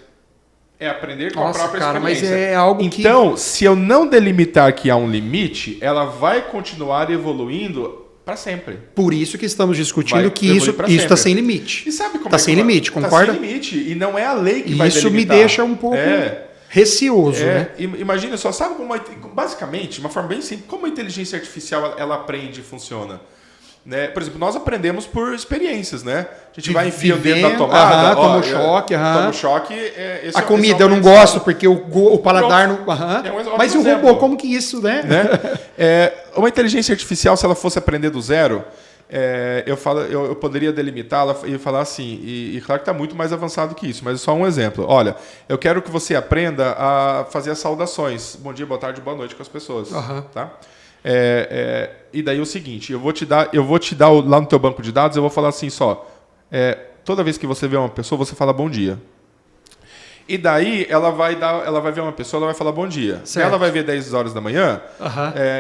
É aprender com a própria experiência. Mas é algo então, se eu não delimitar que há um limite, ela vai continuar evoluindo para sempre. Por isso que estamos discutindo que isso está sem limite. E sabe como está sem limite, concorda? Está sem limite. E não é a lei que vai delimitar. Isso me deixa um pouco receoso. né? Imagina só, sabe como, basicamente, uma forma bem simples, como a inteligência artificial ela aprende e funciona. Né? Por exemplo, nós aprendemos por experiências, né? A gente vai enfiar o dedo na tomada, toma choque. Toma choque. A comida eu não gosto porque o paladar não. Mas e o robô, como que isso, né? Uma inteligência artificial, se ela fosse aprender do zero, eu poderia delimitá-la e falar assim, e claro que está muito mais avançado que isso, mas é só um exemplo. Olha, eu quero que você aprenda a fazer as saudações. Bom dia, boa tarde, boa noite com as pessoas. Tá? E daí o seguinte, eu vou te dar lá no teu banco de dados, eu vou falar assim só, toda vez que você vê uma pessoa, você fala bom dia. E daí ela vai ver uma pessoa, ela vai falar bom dia. Ela vai ver 10 horas da manhã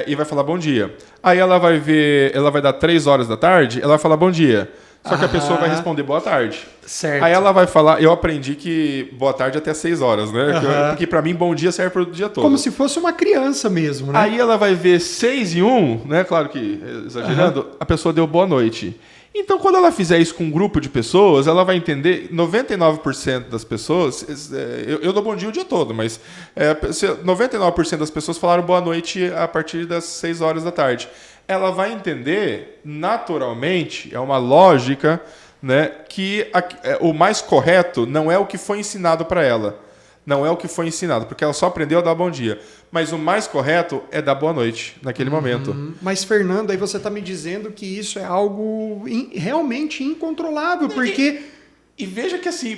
e vai falar bom dia. Aí ela vai dar 3 horas da tarde, ela vai falar bom dia. Só que a pessoa vai responder boa tarde. Certo. Aí ela vai falar, eu aprendi que boa tarde até 6 horas, né? Porque pra mim bom dia serve pro dia todo. Como se fosse uma criança mesmo, né? Aí ela vai ver 6 e 1, né? Claro que exagerando, a pessoa deu boa noite. Então, quando ela fizer isso com um grupo de pessoas, ela vai entender 99% das pessoas. Eu dou bom dia o dia todo, mas 99% das pessoas falaram boa noite a partir das 6 horas da tarde. Ela vai entender naturalmente, é uma lógica, né, que o mais correto não é o que foi ensinado para ela. Não é o que foi ensinado, porque ela só aprendeu a dar bom dia. Mas o mais correto é dar boa noite naquele momento. Mas, Fernando, aí você está me dizendo que isso é algo realmente incontrolável, porque... E veja que assim,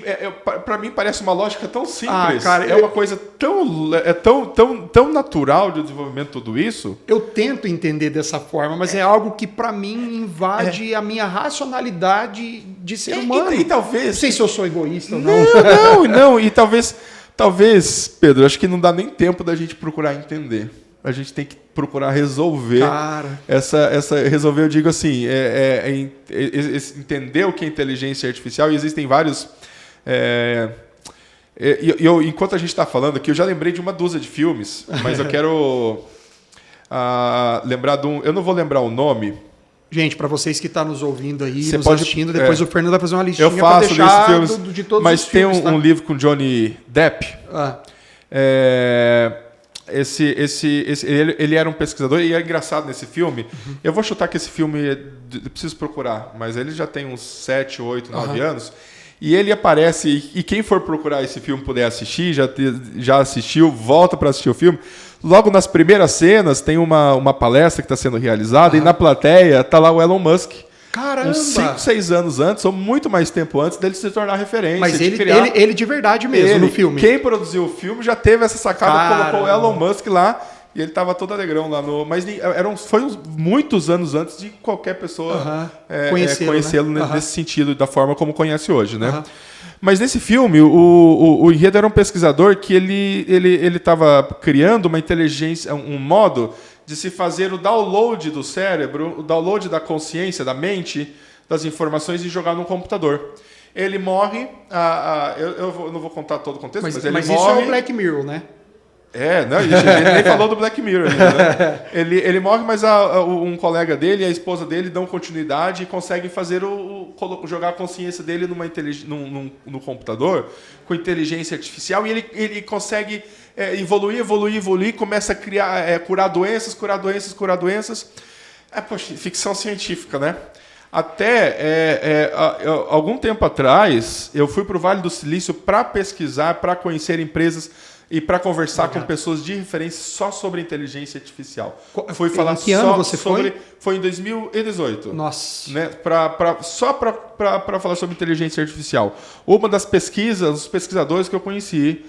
para mim parece uma lógica tão simples. Cara, uma coisa tão natural de desenvolvimento tudo isso. Eu tento entender dessa forma, mas é algo que para mim invade a minha racionalidade de ser humano. E talvez... Não sei se eu sou egoísta ou não. Não. E talvez, Pedro, acho que não dá nem tempo da gente procurar entender. A gente tem que procurar resolver resolver, eu digo assim, entender o que é inteligência artificial, e existem vários. Enquanto a gente está falando aqui, eu já lembrei de uma dúzia de filmes, mas eu quero lembrar de um. Eu não vou lembrar o nome. Gente, para vocês que estão nos ouvindo aí, assistindo, depois o Fernando vai fazer uma listinha para deixar de todos mas os filmes. Mas tem um livro com Johnny Depp. Ele era um pesquisador e é engraçado nesse filme. Eu vou chutar que esse filme, eu preciso procurar, mas ele já tem uns 7, 8, 9 anos. E ele aparece, e quem for procurar esse filme puder assistir, já assistiu, volta para assistir o filme. Logo nas primeiras cenas tem uma palestra que está sendo realizada e na plateia está lá o Elon Musk. Caramba! Uns 5, 6 anos antes, ou muito mais tempo antes dele se tornar referência. Mas ele de verdade mesmo no filme. Quem produziu o filme já teve essa sacada, colocou o Elon Musk lá e ele estava todo alegrão lá no... Mas foi muitos anos antes de qualquer pessoa conhecê-lo né? Nesse sentido, da forma como conhece hoje, né? Mas nesse filme, o enredo era um pesquisador que ele estava criando uma inteligência, um modo de se fazer o download do cérebro, o download da consciência, da mente, das informações e jogar no computador. Ele morre, eu não vou contar todo o contexto, mas ele morre... Mas isso é o Black Mirror, né? Não, ele nem falou do Black Mirror ainda, né? Ele morre, mas um colega dele e a esposa dele dão continuidade e conseguem fazer jogar a consciência dele no computador com inteligência artificial, e ele consegue evoluir, começa a criar, curar doenças. Poxa, ficção científica, né? Até algum tempo atrás, eu fui para o Vale do Silício para pesquisar, para conhecer empresas e para conversar com pessoas de referência só sobre inteligência artificial. Fui falar em que ano você sobre... Foi em 2018. Nossa. Né? Só para falar sobre inteligência artificial. Uma das pesquisas, os pesquisadores que eu conheci,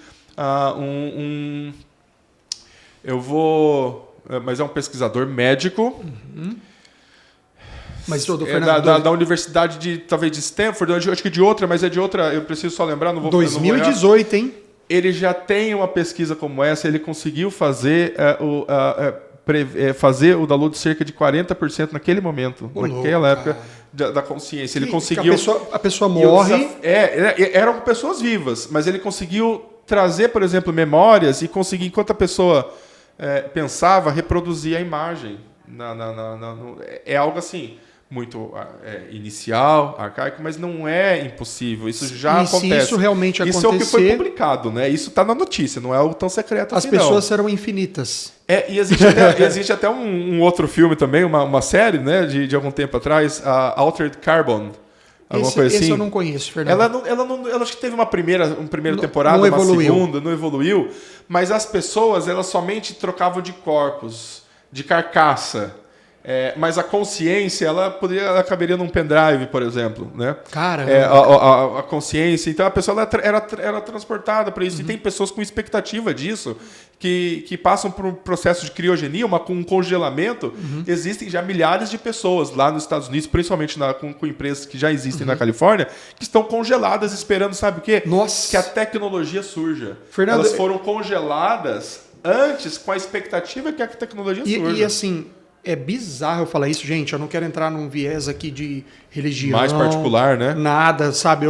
mas é um pesquisador médico. Mas do Fernando, da universidade talvez de Stanford, acho que de outra, mas é de outra, eu preciso só lembrar, não vou 2018, hein? Ele já tem uma pesquisa como essa, ele conseguiu fazer fazer o download de cerca de 40% naquele momento, naquela época da consciência. Ele conseguiu. A pessoa morre. Eram pessoas vivas, mas ele conseguiu trazer, por exemplo, memórias e conseguir, enquanto a pessoa pensava, reproduzir a imagem. É algo assim. Muito inicial, arcaico, mas não é impossível. Isso já acontece. Se isso realmente acontecer... Isso é o que foi publicado, né? Isso está na notícia, não é o tão secreto assim, não. As pessoas serão infinitas. E existe até um outro filme também, uma série, né, de algum tempo atrás, Altered Carbon. Coisa assim. Esse eu não conheço, Fernando. Ela acho que teve uma primeira temporada, uma segunda, não evoluiu, mas as pessoas elas somente trocavam de corpos, de carcaça. Mas a consciência, ela caberia num pendrive, por exemplo, né? Caramba. A consciência. Então, a pessoa era transportada para isso. E tem pessoas com expectativa disso, que passam por um processo de criogenia, com um congelamento. Existem já milhares de pessoas lá nos Estados Unidos, principalmente com empresas que já existem na Califórnia, que estão congeladas esperando, sabe o quê? Nossa. Que a tecnologia surja. Fernando, elas foram congeladas antes com a expectativa que a tecnologia surja. E assim... É bizarro eu falar isso, gente. Eu não quero entrar num viés aqui de religião. Mais particular, né? Nada, sabe?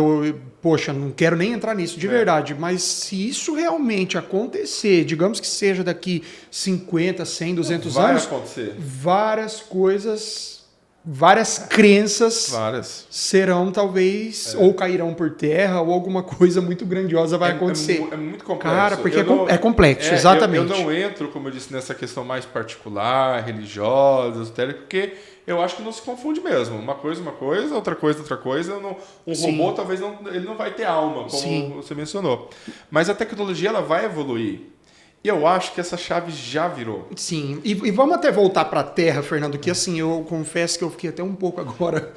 Poxa, não quero nem entrar nisso, de verdade. Mas se isso realmente acontecer, digamos que seja daqui 50, 100, 200 anos... Vai acontecer. Várias coisas, várias crenças serão talvez, ou cairão por terra, ou alguma coisa muito grandiosa vai acontecer. É muito complexo. Cara, porque é complexo, exatamente. Eu não entro, como eu disse, nessa questão mais particular, religiosa, esotérica, porque eu acho que não se confunde mesmo. Uma coisa, outra coisa. Robô talvez ele não vai ter alma, como você mencionou. Mas a tecnologia ela vai evoluir. E eu acho que essa chave já virou. Sim. E vamos até voltar para a Terra, Fernando, que assim, eu confesso que eu fiquei até um pouco agora,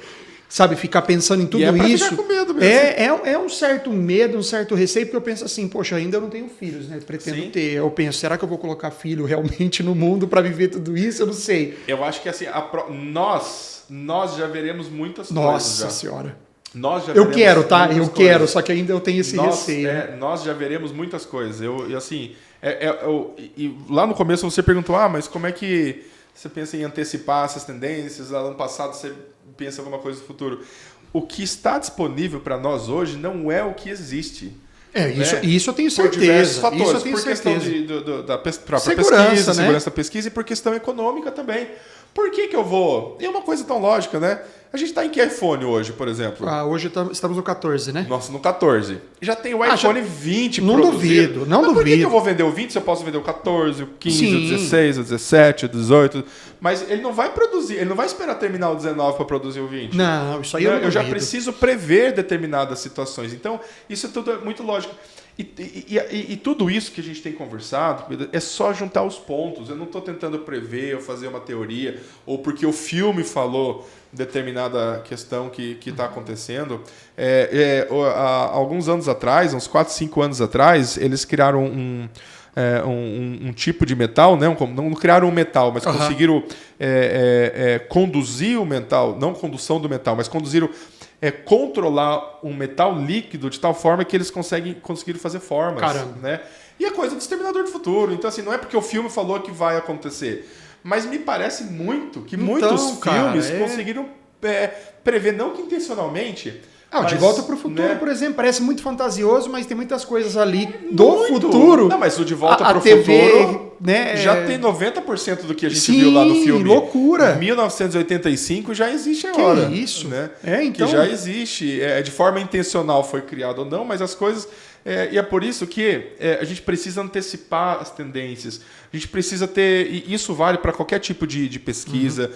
sabe, ficar pensando em tudo isso. Ficar com medo mesmo. É um certo medo, um certo receio, porque eu penso assim, poxa, ainda eu não tenho filhos, né? Pretendo ter. Eu penso, será que eu vou colocar filho realmente no mundo para viver tudo isso? Eu não sei. Eu acho que assim, nós já veremos muitas coisas. Nossa Senhora. Nós já eu quero, tá? Eu quero, só que ainda eu tenho esse receio. Nós já veremos muitas coisas. E lá no começo você perguntou, mas como é que você pensa em antecipar essas tendências? Lá no passado você pensa em alguma coisa do futuro. O que está disponível para nós hoje não é o que existe. Isso eu tenho certeza. Por diversos fatores. Isso eu tenho por questão da própria segurança, pesquisa, né? Segurança da pesquisa e por questão econômica também. Por que eu vou... E é uma coisa tão lógica, né? A gente está em que iPhone hoje, por exemplo? Hoje estamos no 14, né? Nossa, no 14. Já tem o iPhone 20 não produzido. Duvido, não duvido. Por que eu vou vender o 20 se eu posso vender o 14, o 15, Sim. o 16, o 17, o 18? Mas ele não vai produzir, ele não vai esperar terminar o 19 para produzir o 20. Não, isso aí eu não duvido. já preciso prever determinadas situações. Então, isso tudo é muito lógico. E tudo isso que a gente tem conversado é só juntar os pontos. Eu não estou tentando prever ou fazer uma teoria, ou porque o filme falou determinada questão que está acontecendo. Há alguns anos atrás, uns 4, 5 anos atrás, eles criaram um tipo de metal, né? Não criaram um metal, mas conseguiram conduzir o metal, não condução do metal, mas conduziram... controlar um metal líquido de tal forma que eles conseguiram fazer formas. Caramba. Né? E é coisa do Exterminador do Futuro. Então, assim, não é porque o filme falou que vai acontecer. Mas me parece muito que muitos filmes conseguiram prever, não que intencionalmente... De Volta para o Futuro, né? Por exemplo, parece muito fantasioso, mas tem muitas coisas ali muito. Futuro. Não, mas o De Volta para o Futuro, né, já tem 90% do que a gente viu lá no filme. Loucura. 1985 já existe agora. Que isso? Né? Então... Que já existe. De forma intencional foi criado ou não, mas as coisas... e é por isso que a gente precisa antecipar as tendências. A gente precisa ter... E isso vale para qualquer tipo de pesquisa,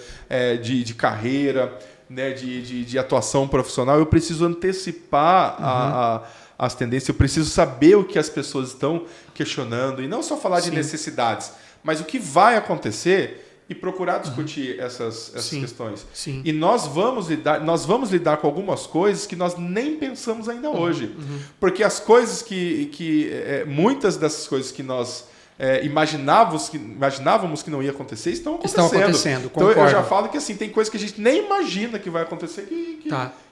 de carreira... Né, de atuação profissional, eu preciso antecipar as tendências, eu preciso saber o que as pessoas estão questionando, e não só falar de necessidades, mas o que vai acontecer e procurar discutir essas questões. Sim. E nós vamos lidar com algumas coisas que nós nem pensamos ainda hoje. Porque as coisas muitas dessas coisas que nós imaginávamos que não ia acontecer estão acontecendo. Então eu já falo que assim, tem coisas que a gente nem imagina que vai acontecer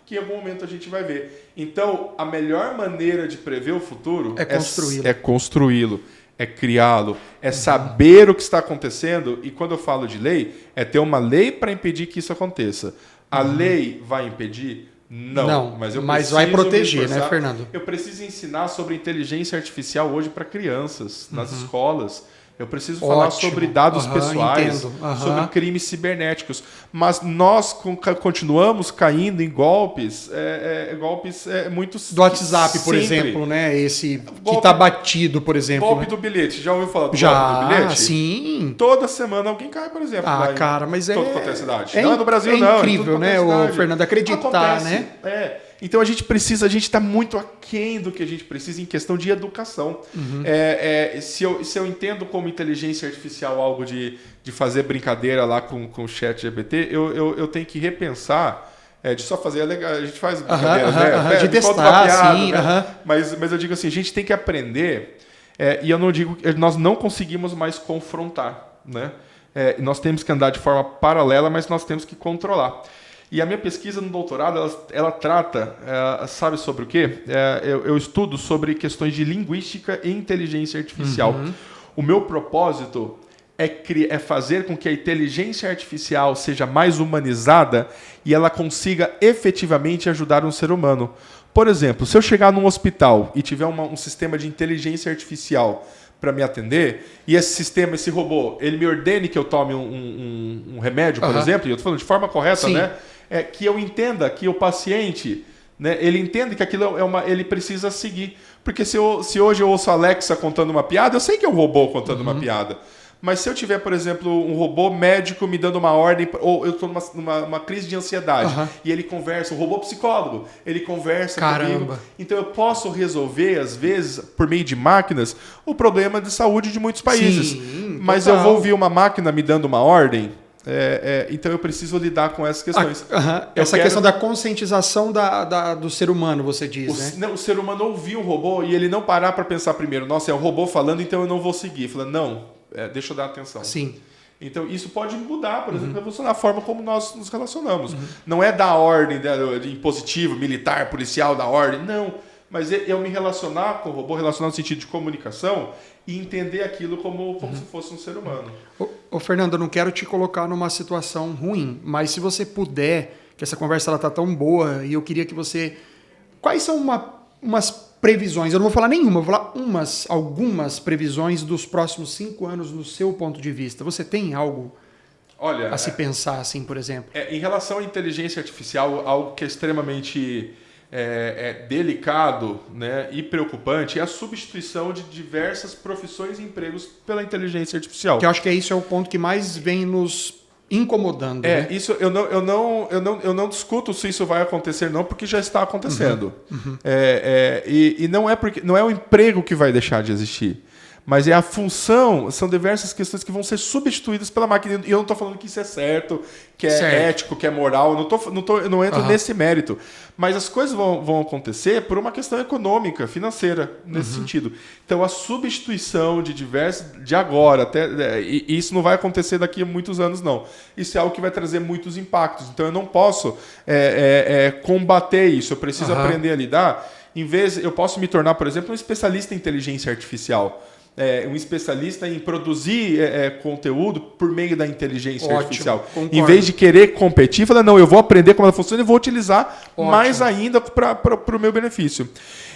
que em algum momento a gente vai ver. Então, a melhor maneira de prever o futuro é construí-lo. É criá-lo, é saber o que está acontecendo, e quando eu falo de lei, é ter uma lei para impedir que isso aconteça. A lei vai impedir? Não, mas vai proteger, né, Fernando? Eu preciso ensinar sobre inteligência artificial hoje para crianças, nas escolas. Eu preciso falar sobre dados pessoais, sobre crimes cibernéticos. Mas nós continuamos caindo em golpes muito do WhatsApp, por exemplo, né? Esse que está batido, por exemplo. Golpe do bilhete. Já ouviu falar do golpe do bilhete? Sim. Toda semana alguém cai, por exemplo. Cara, mas toda qualquer cidade. Não é no Brasil, não. É incrível, né, o Fernando, acreditar, acontece, né? Então a gente está muito aquém do que a gente precisa em questão de educação. Se eu entendo como inteligência artificial algo de fazer brincadeira lá com o chat GPT, eu tenho que repensar. De só fazer, a gente faz brincadeira, né? De testar, piada, sim. Né? Mas eu digo assim, a gente tem que aprender, e eu não digo que nós não conseguimos mais confrontar, né? Nós temos que andar de forma paralela, mas nós temos que controlar. E a minha pesquisa no doutorado, ela trata, sabe sobre o quê? Eu estudo sobre questões de linguística e inteligência artificial. O meu propósito é fazer com que a inteligência artificial seja mais humanizada e ela consiga efetivamente ajudar um ser humano. Por exemplo, se eu chegar num hospital e tiver um sistema de inteligência artificial para me atender, e esse robô, ele me ordene que eu tome um remédio, por exemplo, e eu estou falando de forma correta, né? Que eu entenda que o paciente, né, ele entende que aquilo ele precisa seguir. Porque se hoje eu ouço a Alexa contando uma piada, eu sei que é um robô contando uma piada. Mas se eu tiver, por exemplo, um robô médico me dando uma ordem, ou eu estou numa crise de ansiedade, e ele conversa, um robô psicólogo, ele conversa comigo. Então eu posso resolver, às vezes, por meio de máquinas, o problema de saúde de muitos países. Sim, mas eu vou ouvir uma máquina me dando uma ordem, então eu preciso lidar com essas questões. Essa questão da conscientização do ser humano, você diz, né? O ser humano ouvir um robô e ele não parar para pensar primeiro, nossa, é o robô falando, então eu não vou seguir. Fala, não, deixa eu dar atenção. Sim. Então isso pode mudar, por exemplo, revolucionar a forma como nós nos relacionamos. Não é dar ordem de impositivo, militar, policial, dar ordem, não. Mas eu me relacionar com o robô, relacionar no sentido de comunicação e entender aquilo como se fosse um ser humano. Ô, Fernando, eu não quero te colocar numa situação ruim, mas se você puder, que essa conversa está tão boa, e eu queria que você... Quais são umas previsões? Eu não vou falar nenhuma, eu vou falar algumas previsões dos próximos 5 anos no seu ponto de vista. Você tem algo a se pensar, assim, por exemplo? Em relação à inteligência artificial, algo que é extremamente... delicado, né, e preocupante é a substituição de diversas profissões e empregos pela inteligência artificial. Que eu acho que isso é o ponto que mais vem nos incomodando. Né? Isso eu não discuto se isso vai acontecer não, porque já está acontecendo. E não é o emprego que vai deixar de existir. Mas é a função, são diversas questões que vão ser substituídas pela máquina. E eu não estou falando que isso é certo, que é ético, que é moral. Eu não entro nesse mérito. Mas as coisas vão acontecer por uma questão econômica, financeira, nesse sentido. Então, a substituição de agora, e isso não vai acontecer daqui a muitos anos, não. Isso é algo que vai trazer muitos impactos. Então, eu não posso combater isso. Eu preciso aprender a lidar. Eu posso me tornar, por exemplo, um especialista em inteligência artificial. Um especialista em produzir conteúdo por meio da inteligência artificial. Concordo. Em vez de querer competir, falar, não, eu vou aprender como ela funciona e vou utilizar mais ainda para o meu benefício.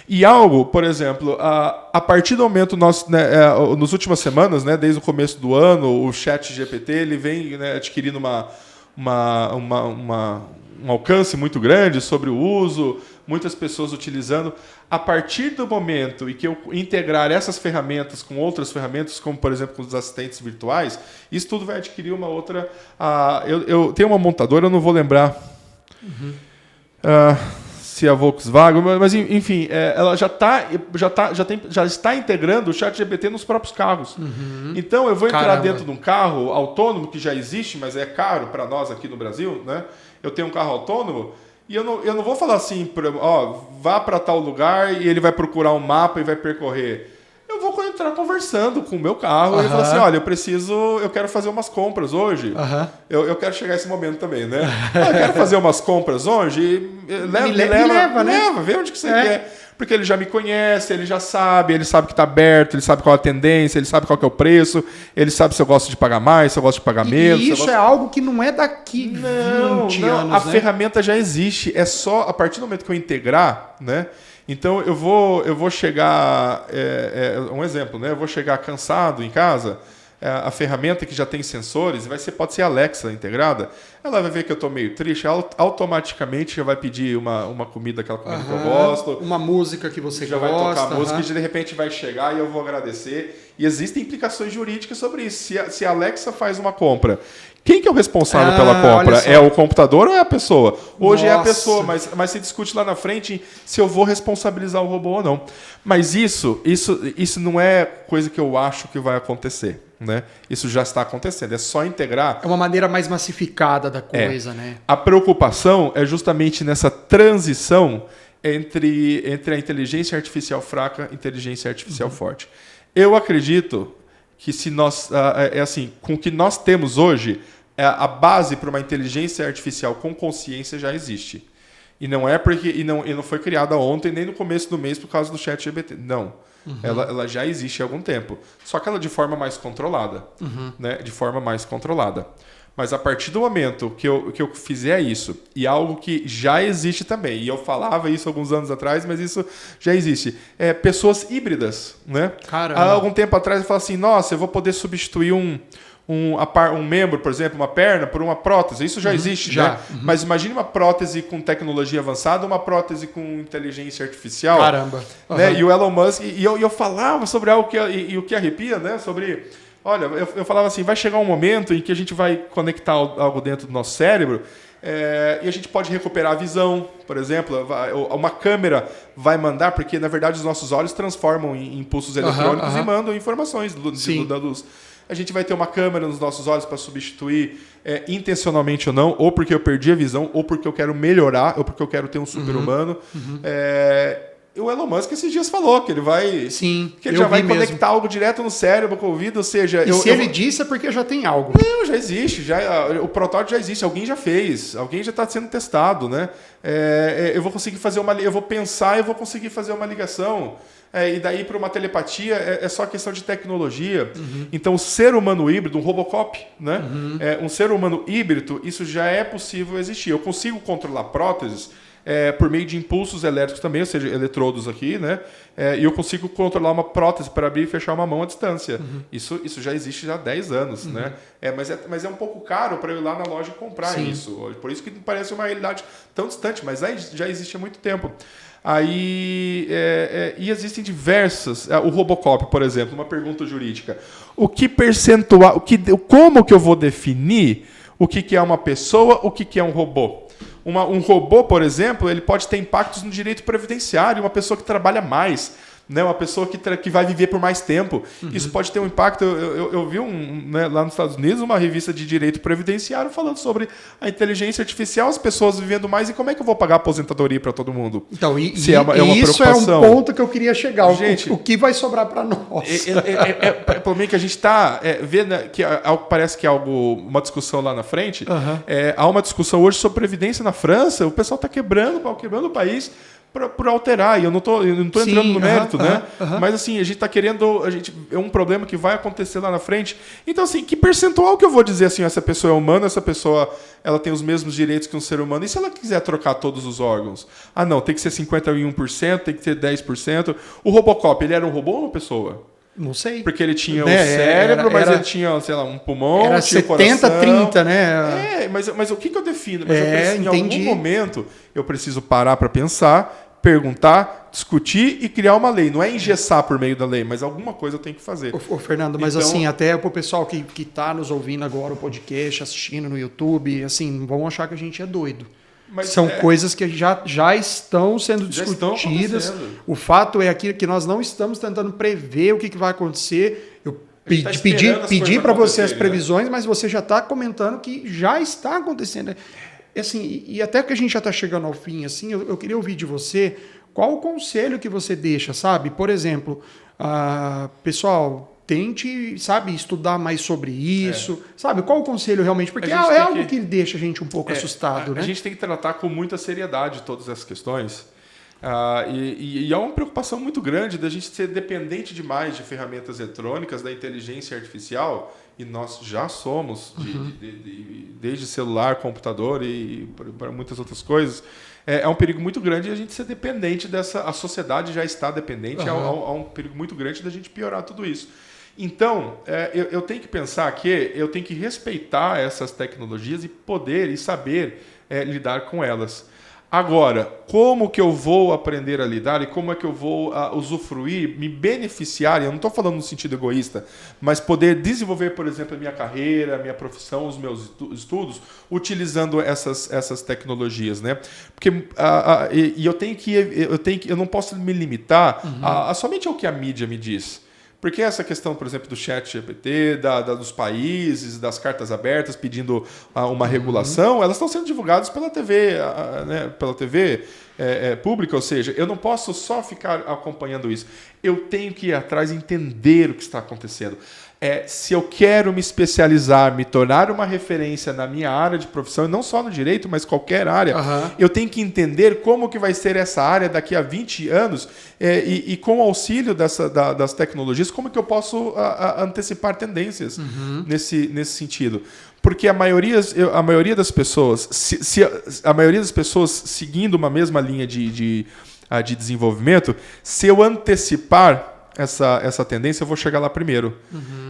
E algo, por exemplo, a partir do momento, nas últimas semanas, né, desde o começo do ano, o chat GPT ele vem, né, adquirindo um alcance muito grande sobre o uso, muitas pessoas utilizando. A partir do momento em que eu integrar essas ferramentas com outras ferramentas, como, por exemplo, com os assistentes virtuais, isso tudo vai adquirir uma outra... Eu tenho uma montadora, eu não vou lembrar se a Volkswagen, mas enfim, ela já está integrando o ChatGPT nos próprios carros. Então eu vou entrar dentro de um carro autônomo que já existe, mas é caro para nós aqui no Brasil, né? Eu tenho um carro autônomo e eu não vou falar assim, vá para tal lugar e ele vai procurar um mapa e vai percorrer. Eu vou entrar conversando com o meu carro e falar assim, olha, eu quero fazer umas compras hoje. Eu quero chegar a esse momento também, né? Eu quero fazer umas compras hoje. Leva, vê onde que você quer. Porque ele já me conhece, ele sabe que está aberto, ele sabe qual é a tendência, ele sabe qual que é o preço, ele sabe se eu gosto de pagar mais, se eu gosto de pagar menos. E isso é algo que não é daqui 20 anos, a ferramenta já existe, é só a partir do momento que eu integrar, né? Então eu vou chegar, um exemplo, né? Eu vou chegar cansado em casa, a ferramenta que já tem sensores, pode ser a Alexa integrada, ela vai ver que eu estou meio triste, ela automaticamente já vai pedir uma comida, aquela comida que eu gosto. Uma música que você já gosta. Já vai tocar a música e de repente vai chegar e eu vou agradecer. E existem implicações jurídicas sobre isso. Se a Alexa faz uma compra, quem que é o responsável pela compra? É o computador ou é a pessoa? Hoje é a pessoa, mas se discute lá na frente se eu vou responsabilizar o robô ou não. Mas isso não é coisa que eu acho que vai acontecer. Né? Isso já está acontecendo, é só integrar. É uma maneira mais massificada da coisa, né? A preocupação é justamente nessa transição entre a inteligência artificial fraca e a inteligência artificial forte. Eu acredito que se nós, com o que nós temos hoje, a base para uma inteligência artificial com consciência já existe. E não é porque e não foi criada ontem nem no começo do mês por causa do ChatGPT. Não. Ela já existe há algum tempo. Só que ela de forma mais controlada. Né? De forma mais controlada. Mas a partir do momento que eu fizer isso, e algo que já existe também, e eu falava isso alguns anos atrás, mas isso já existe, pessoas híbridas. Né? Caramba. Há algum tempo atrás eu falava assim, nossa, eu vou poder substituir um membro, por exemplo, uma perna, por uma prótese. Isso já existe, né? Mas imagine uma prótese com tecnologia avançada, uma prótese com inteligência artificial. Caramba. Né? E o Elon Musk... E eu falava sobre algo o que arrepia, né? Sobre... Olha, eu falava assim, vai chegar um momento em que a gente vai conectar algo dentro do nosso cérebro e a gente pode recuperar a visão, por exemplo. Uma câmera vai mandar, porque, na verdade, os nossos olhos transformam em impulsos eletrônicos e mandam informações da luz. A gente vai ter uma câmera nos nossos olhos para substituir, intencionalmente ou não, ou porque eu perdi a visão, ou porque eu quero melhorar, ou porque eu quero ter um super-humano. O Elon Musk esses dias falou que ele vai... Sim, que ele já vai conectar algo direto no cérebro, com o ouvido, ou seja... Se ele disse é porque já tem algo. Não, já existe. O protótipo já existe. Alguém já fez. Alguém já está sendo testado, né? Eu vou conseguir fazer eu vou pensar e vou conseguir fazer uma ligação... e daí para uma telepatia é só questão de tecnologia. Então, o ser humano híbrido, um Robocop, né? Um ser humano híbrido, isso já é possível existir. Eu consigo controlar próteses por meio de impulsos elétricos também, ou seja, eletrodos aqui, né? E eu consigo controlar uma prótese para abrir e fechar uma mão à distância. Isso já existe há 10 anos, né? Mas é um pouco caro para eu ir lá na loja e comprar isso. Por isso que parece uma realidade tão distante, mas já existe há muito tempo. E existem diversas. O Robocop, por exemplo, uma pergunta jurídica. O que percentual, como que eu vou definir o que é uma pessoa, o que é um robô? Um robô, por exemplo, ele pode ter impactos no direito previdenciário, uma pessoa que trabalha mais, né? Uma pessoa que vai viver por mais tempo. Isso pode ter um impacto. Eu vi né, lá nos Estados Unidos uma revista de direito previdenciário falando sobre a inteligência artificial, as pessoas vivendo mais e como é que eu vou pagar aposentadoria para todo mundo. Então, isso é uma isso é um ponto que eu queria chegar. Gente, o que vai sobrar para nós? Pelo menos que a gente está vendo que parece que há uma discussão lá na frente. Há uma discussão hoje sobre previdência na França. O pessoal está quebrando o país por alterar, e eu não tô entrando no mérito, né? Mas assim, a gente está querendo, é um problema que vai acontecer lá na frente. Então, assim, que percentual que eu vou dizer assim, essa pessoa é humana, essa pessoa ela tem os mesmos direitos que um ser humano, e se ela quiser trocar todos os órgãos? Ah, não, tem que ser 51%, tem que ser 10%. O Robocop, ele era um robô ou uma pessoa? Não sei. Porque ele tinha o cérebro, mas ele tinha, sei lá, um pulmão, era tinha 70-30, né? Mas o que eu defino? Em algum momento eu preciso parar para pensar, perguntar, discutir e criar uma lei. Não é engessar por meio da lei, mas alguma coisa eu tenho que fazer. Ô Fernando, mas então, assim, até pro pessoal que está nos ouvindo agora, o podcast, assistindo no YouTube, assim, não vão achar que a gente é doido. São coisas que já estão sendo discutidas. O fato é aquilo que nós não estamos tentando prever o que vai acontecer. Eu pedi para você as previsões, né? Mas você já está comentando que já está acontecendo. Assim, e até que a gente já está chegando ao fim, assim, eu queria ouvir de você qual o conselho que você deixa, sabe? Por exemplo, pessoal, tente, sabe, estudar mais sobre isso, sabe? Qual o conselho realmente? Porque é algo que deixa a gente um pouco assustado, né? A gente tem que tratar com muita seriedade todas essas questões. E há uma preocupação muito grande da gente ser dependente demais de ferramentas eletrônicas, da inteligência artificial, e nós já somos, desde celular, computador e para muitas outras coisas. É um perigo muito grande a gente ser dependente dessa... A sociedade já está dependente, há um perigo muito grande da gente piorar tudo isso. Então, eu tenho que pensar que eu tenho que respeitar essas tecnologias e poder e saber lidar com elas. Agora, como que eu vou aprender a lidar e como é que eu vou usufruir, me beneficiar, e eu não estou falando no sentido egoísta, mas poder desenvolver, por exemplo, a minha carreira, a minha profissão, os meus estudos, utilizando essas tecnologias, né? Porque eu não posso me limitar somente ao que a mídia me diz. Porque essa questão, por exemplo, do chat GPT, dos países, das cartas abertas pedindo uma regulação, elas estão sendo divulgadas pela TV, né, pela TV pública, ou seja, eu não posso só ficar acompanhando isso. Eu tenho que ir atrás e entender o que está acontecendo. Se eu quero me especializar, me tornar uma referência na minha área de profissão, e não só no direito, mas qualquer área, eu tenho que entender como que vai ser essa área daqui a 20 anos e com o auxílio das tecnologias, como que eu posso antecipar tendências nesse sentido. Porque a maioria das pessoas, a maioria das pessoas seguindo uma mesma linha de desenvolvimento, se eu antecipar essa tendência, eu vou chegar lá primeiro.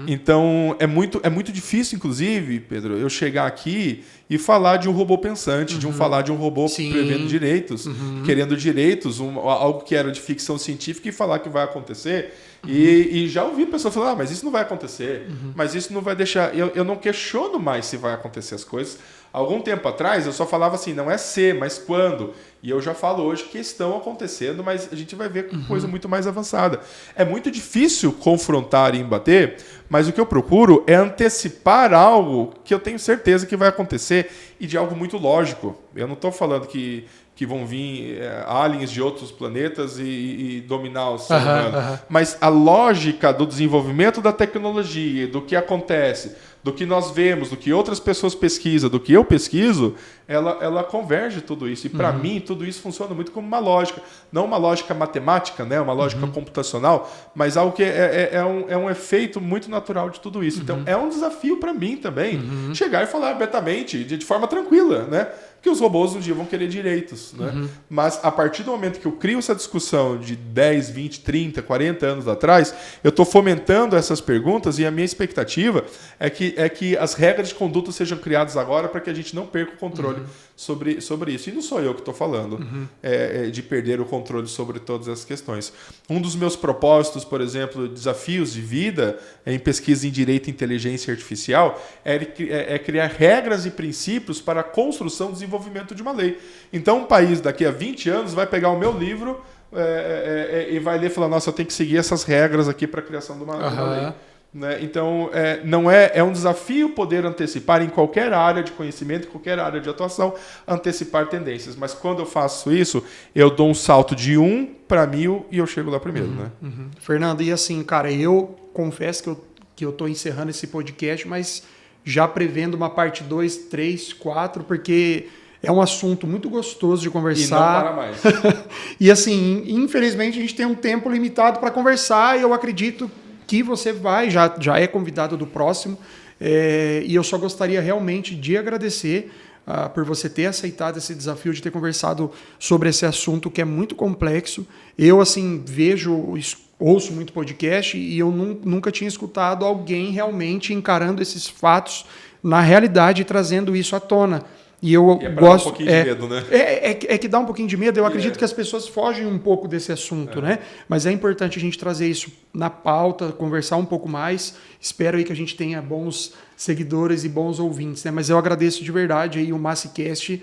Então, é muito difícil, inclusive, Pedro, eu chegar aqui e falar de um robô pensante, falar de um robô prevendo direitos, querendo direitos, algo que era de ficção científica e falar que vai acontecer. E já ouvi pessoas falando, mas isso não vai acontecer, mas isso não vai deixar... Eu não questiono mais se vai acontecer as coisas. Algum tempo atrás, eu só falava assim, não é se, mas quando. E eu já falo hoje que estão acontecendo, mas a gente vai ver com coisa muito mais avançada. É muito difícil confrontar e embater, mas o que eu procuro é antecipar algo que eu tenho certeza que vai acontecer e de algo muito lógico. Eu não estou falando que vão vir aliens de outros planetas e dominar o ser humano. Mas a lógica do desenvolvimento da tecnologia, do que acontece, do que nós vemos, do que outras pessoas pesquisam, do que eu pesquiso, ela converge tudo isso. E para mim, tudo isso funciona muito como uma lógica. Não uma lógica matemática, né? Uma lógica computacional, mas algo que é um efeito muito natural de tudo isso. Então, é um desafio para mim também chegar e falar abertamente, de forma tranquila, né? Que os robôs um dia vão querer direitos, né? Mas a partir do momento que eu crio essa discussão de 10, 20, 30, 40 anos atrás, eu estou fomentando essas perguntas e a minha expectativa é que as regras de conduta sejam criadas agora para que a gente não perca o controle sobre isso. E não sou eu que estou falando de perder o controle sobre todas essas questões. Um dos meus propósitos, por exemplo, desafios de vida em pesquisa em direito e inteligência artificial é criar regras e princípios para a construção e desenvolvimento de uma lei. Então, um país daqui a 20 anos vai pegar o meu livro e vai ler e falar, nossa, eu tenho que seguir essas regras aqui para a criação de uma lei. Né? Então, é um desafio poder antecipar em qualquer área de conhecimento, em qualquer área de atuação, antecipar tendências. Mas quando eu faço isso, eu dou um salto de 1 para 1000 e eu chego lá primeiro. Né? Fernando, e assim, cara, eu confesso que eu estou encerrando esse podcast, mas já prevendo uma parte 2, 3, 4, porque é um assunto muito gostoso de conversar. E não para mais. E assim, infelizmente a gente tem um tempo limitado para conversar e eu acredito que você já é convidado do próximo. E eu só gostaria realmente de agradecer por você ter aceitado esse desafio de ter conversado sobre esse assunto que é muito complexo. Eu, assim, ouço muito podcast e eu nunca tinha escutado alguém realmente encarando esses fatos na realidade e trazendo isso à tona. E eu gosto. Dar um pouquinho de medo, né? É que dá um pouquinho de medo. Eu acredito que as pessoas fogem um pouco desse assunto, né? Mas é importante a gente trazer isso na pauta, conversar um pouco mais. Espero aí que a gente tenha bons seguidores e bons ouvintes, né? Mas eu agradeço de verdade aí o MassiCast.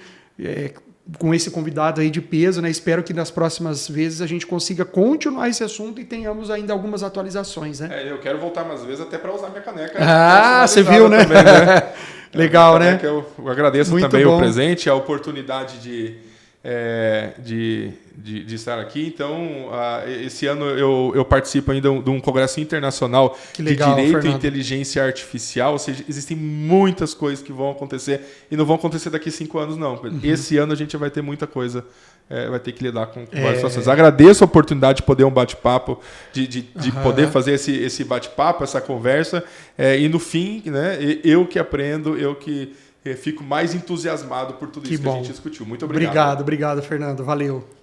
com esse convidado aí de peso, né? Espero que nas próximas vezes a gente consiga continuar esse assunto e tenhamos ainda algumas atualizações, né? Eu quero voltar mais vezes até para usar minha caneca. Você viu, né? Também, né? Legal, né? Eu agradeço muito também o presente, a oportunidade de estar aqui. Então, esse ano eu participo ainda de um congresso internacional legal, de Direito e Inteligência Artificial, ou seja, existem muitas coisas que vão acontecer e não vão acontecer daqui a 5 anos, não. Esse ano a gente vai ter muita coisa, vai ter que lidar com várias situações. Agradeço a oportunidade de poder um bate-papo, de poder fazer esse bate-papo, essa conversa, e no fim, né, eu que aprendo, eu que fico mais entusiasmado por tudo isso que a gente discutiu. Muito obrigado. Obrigado, Fernando. Valeu.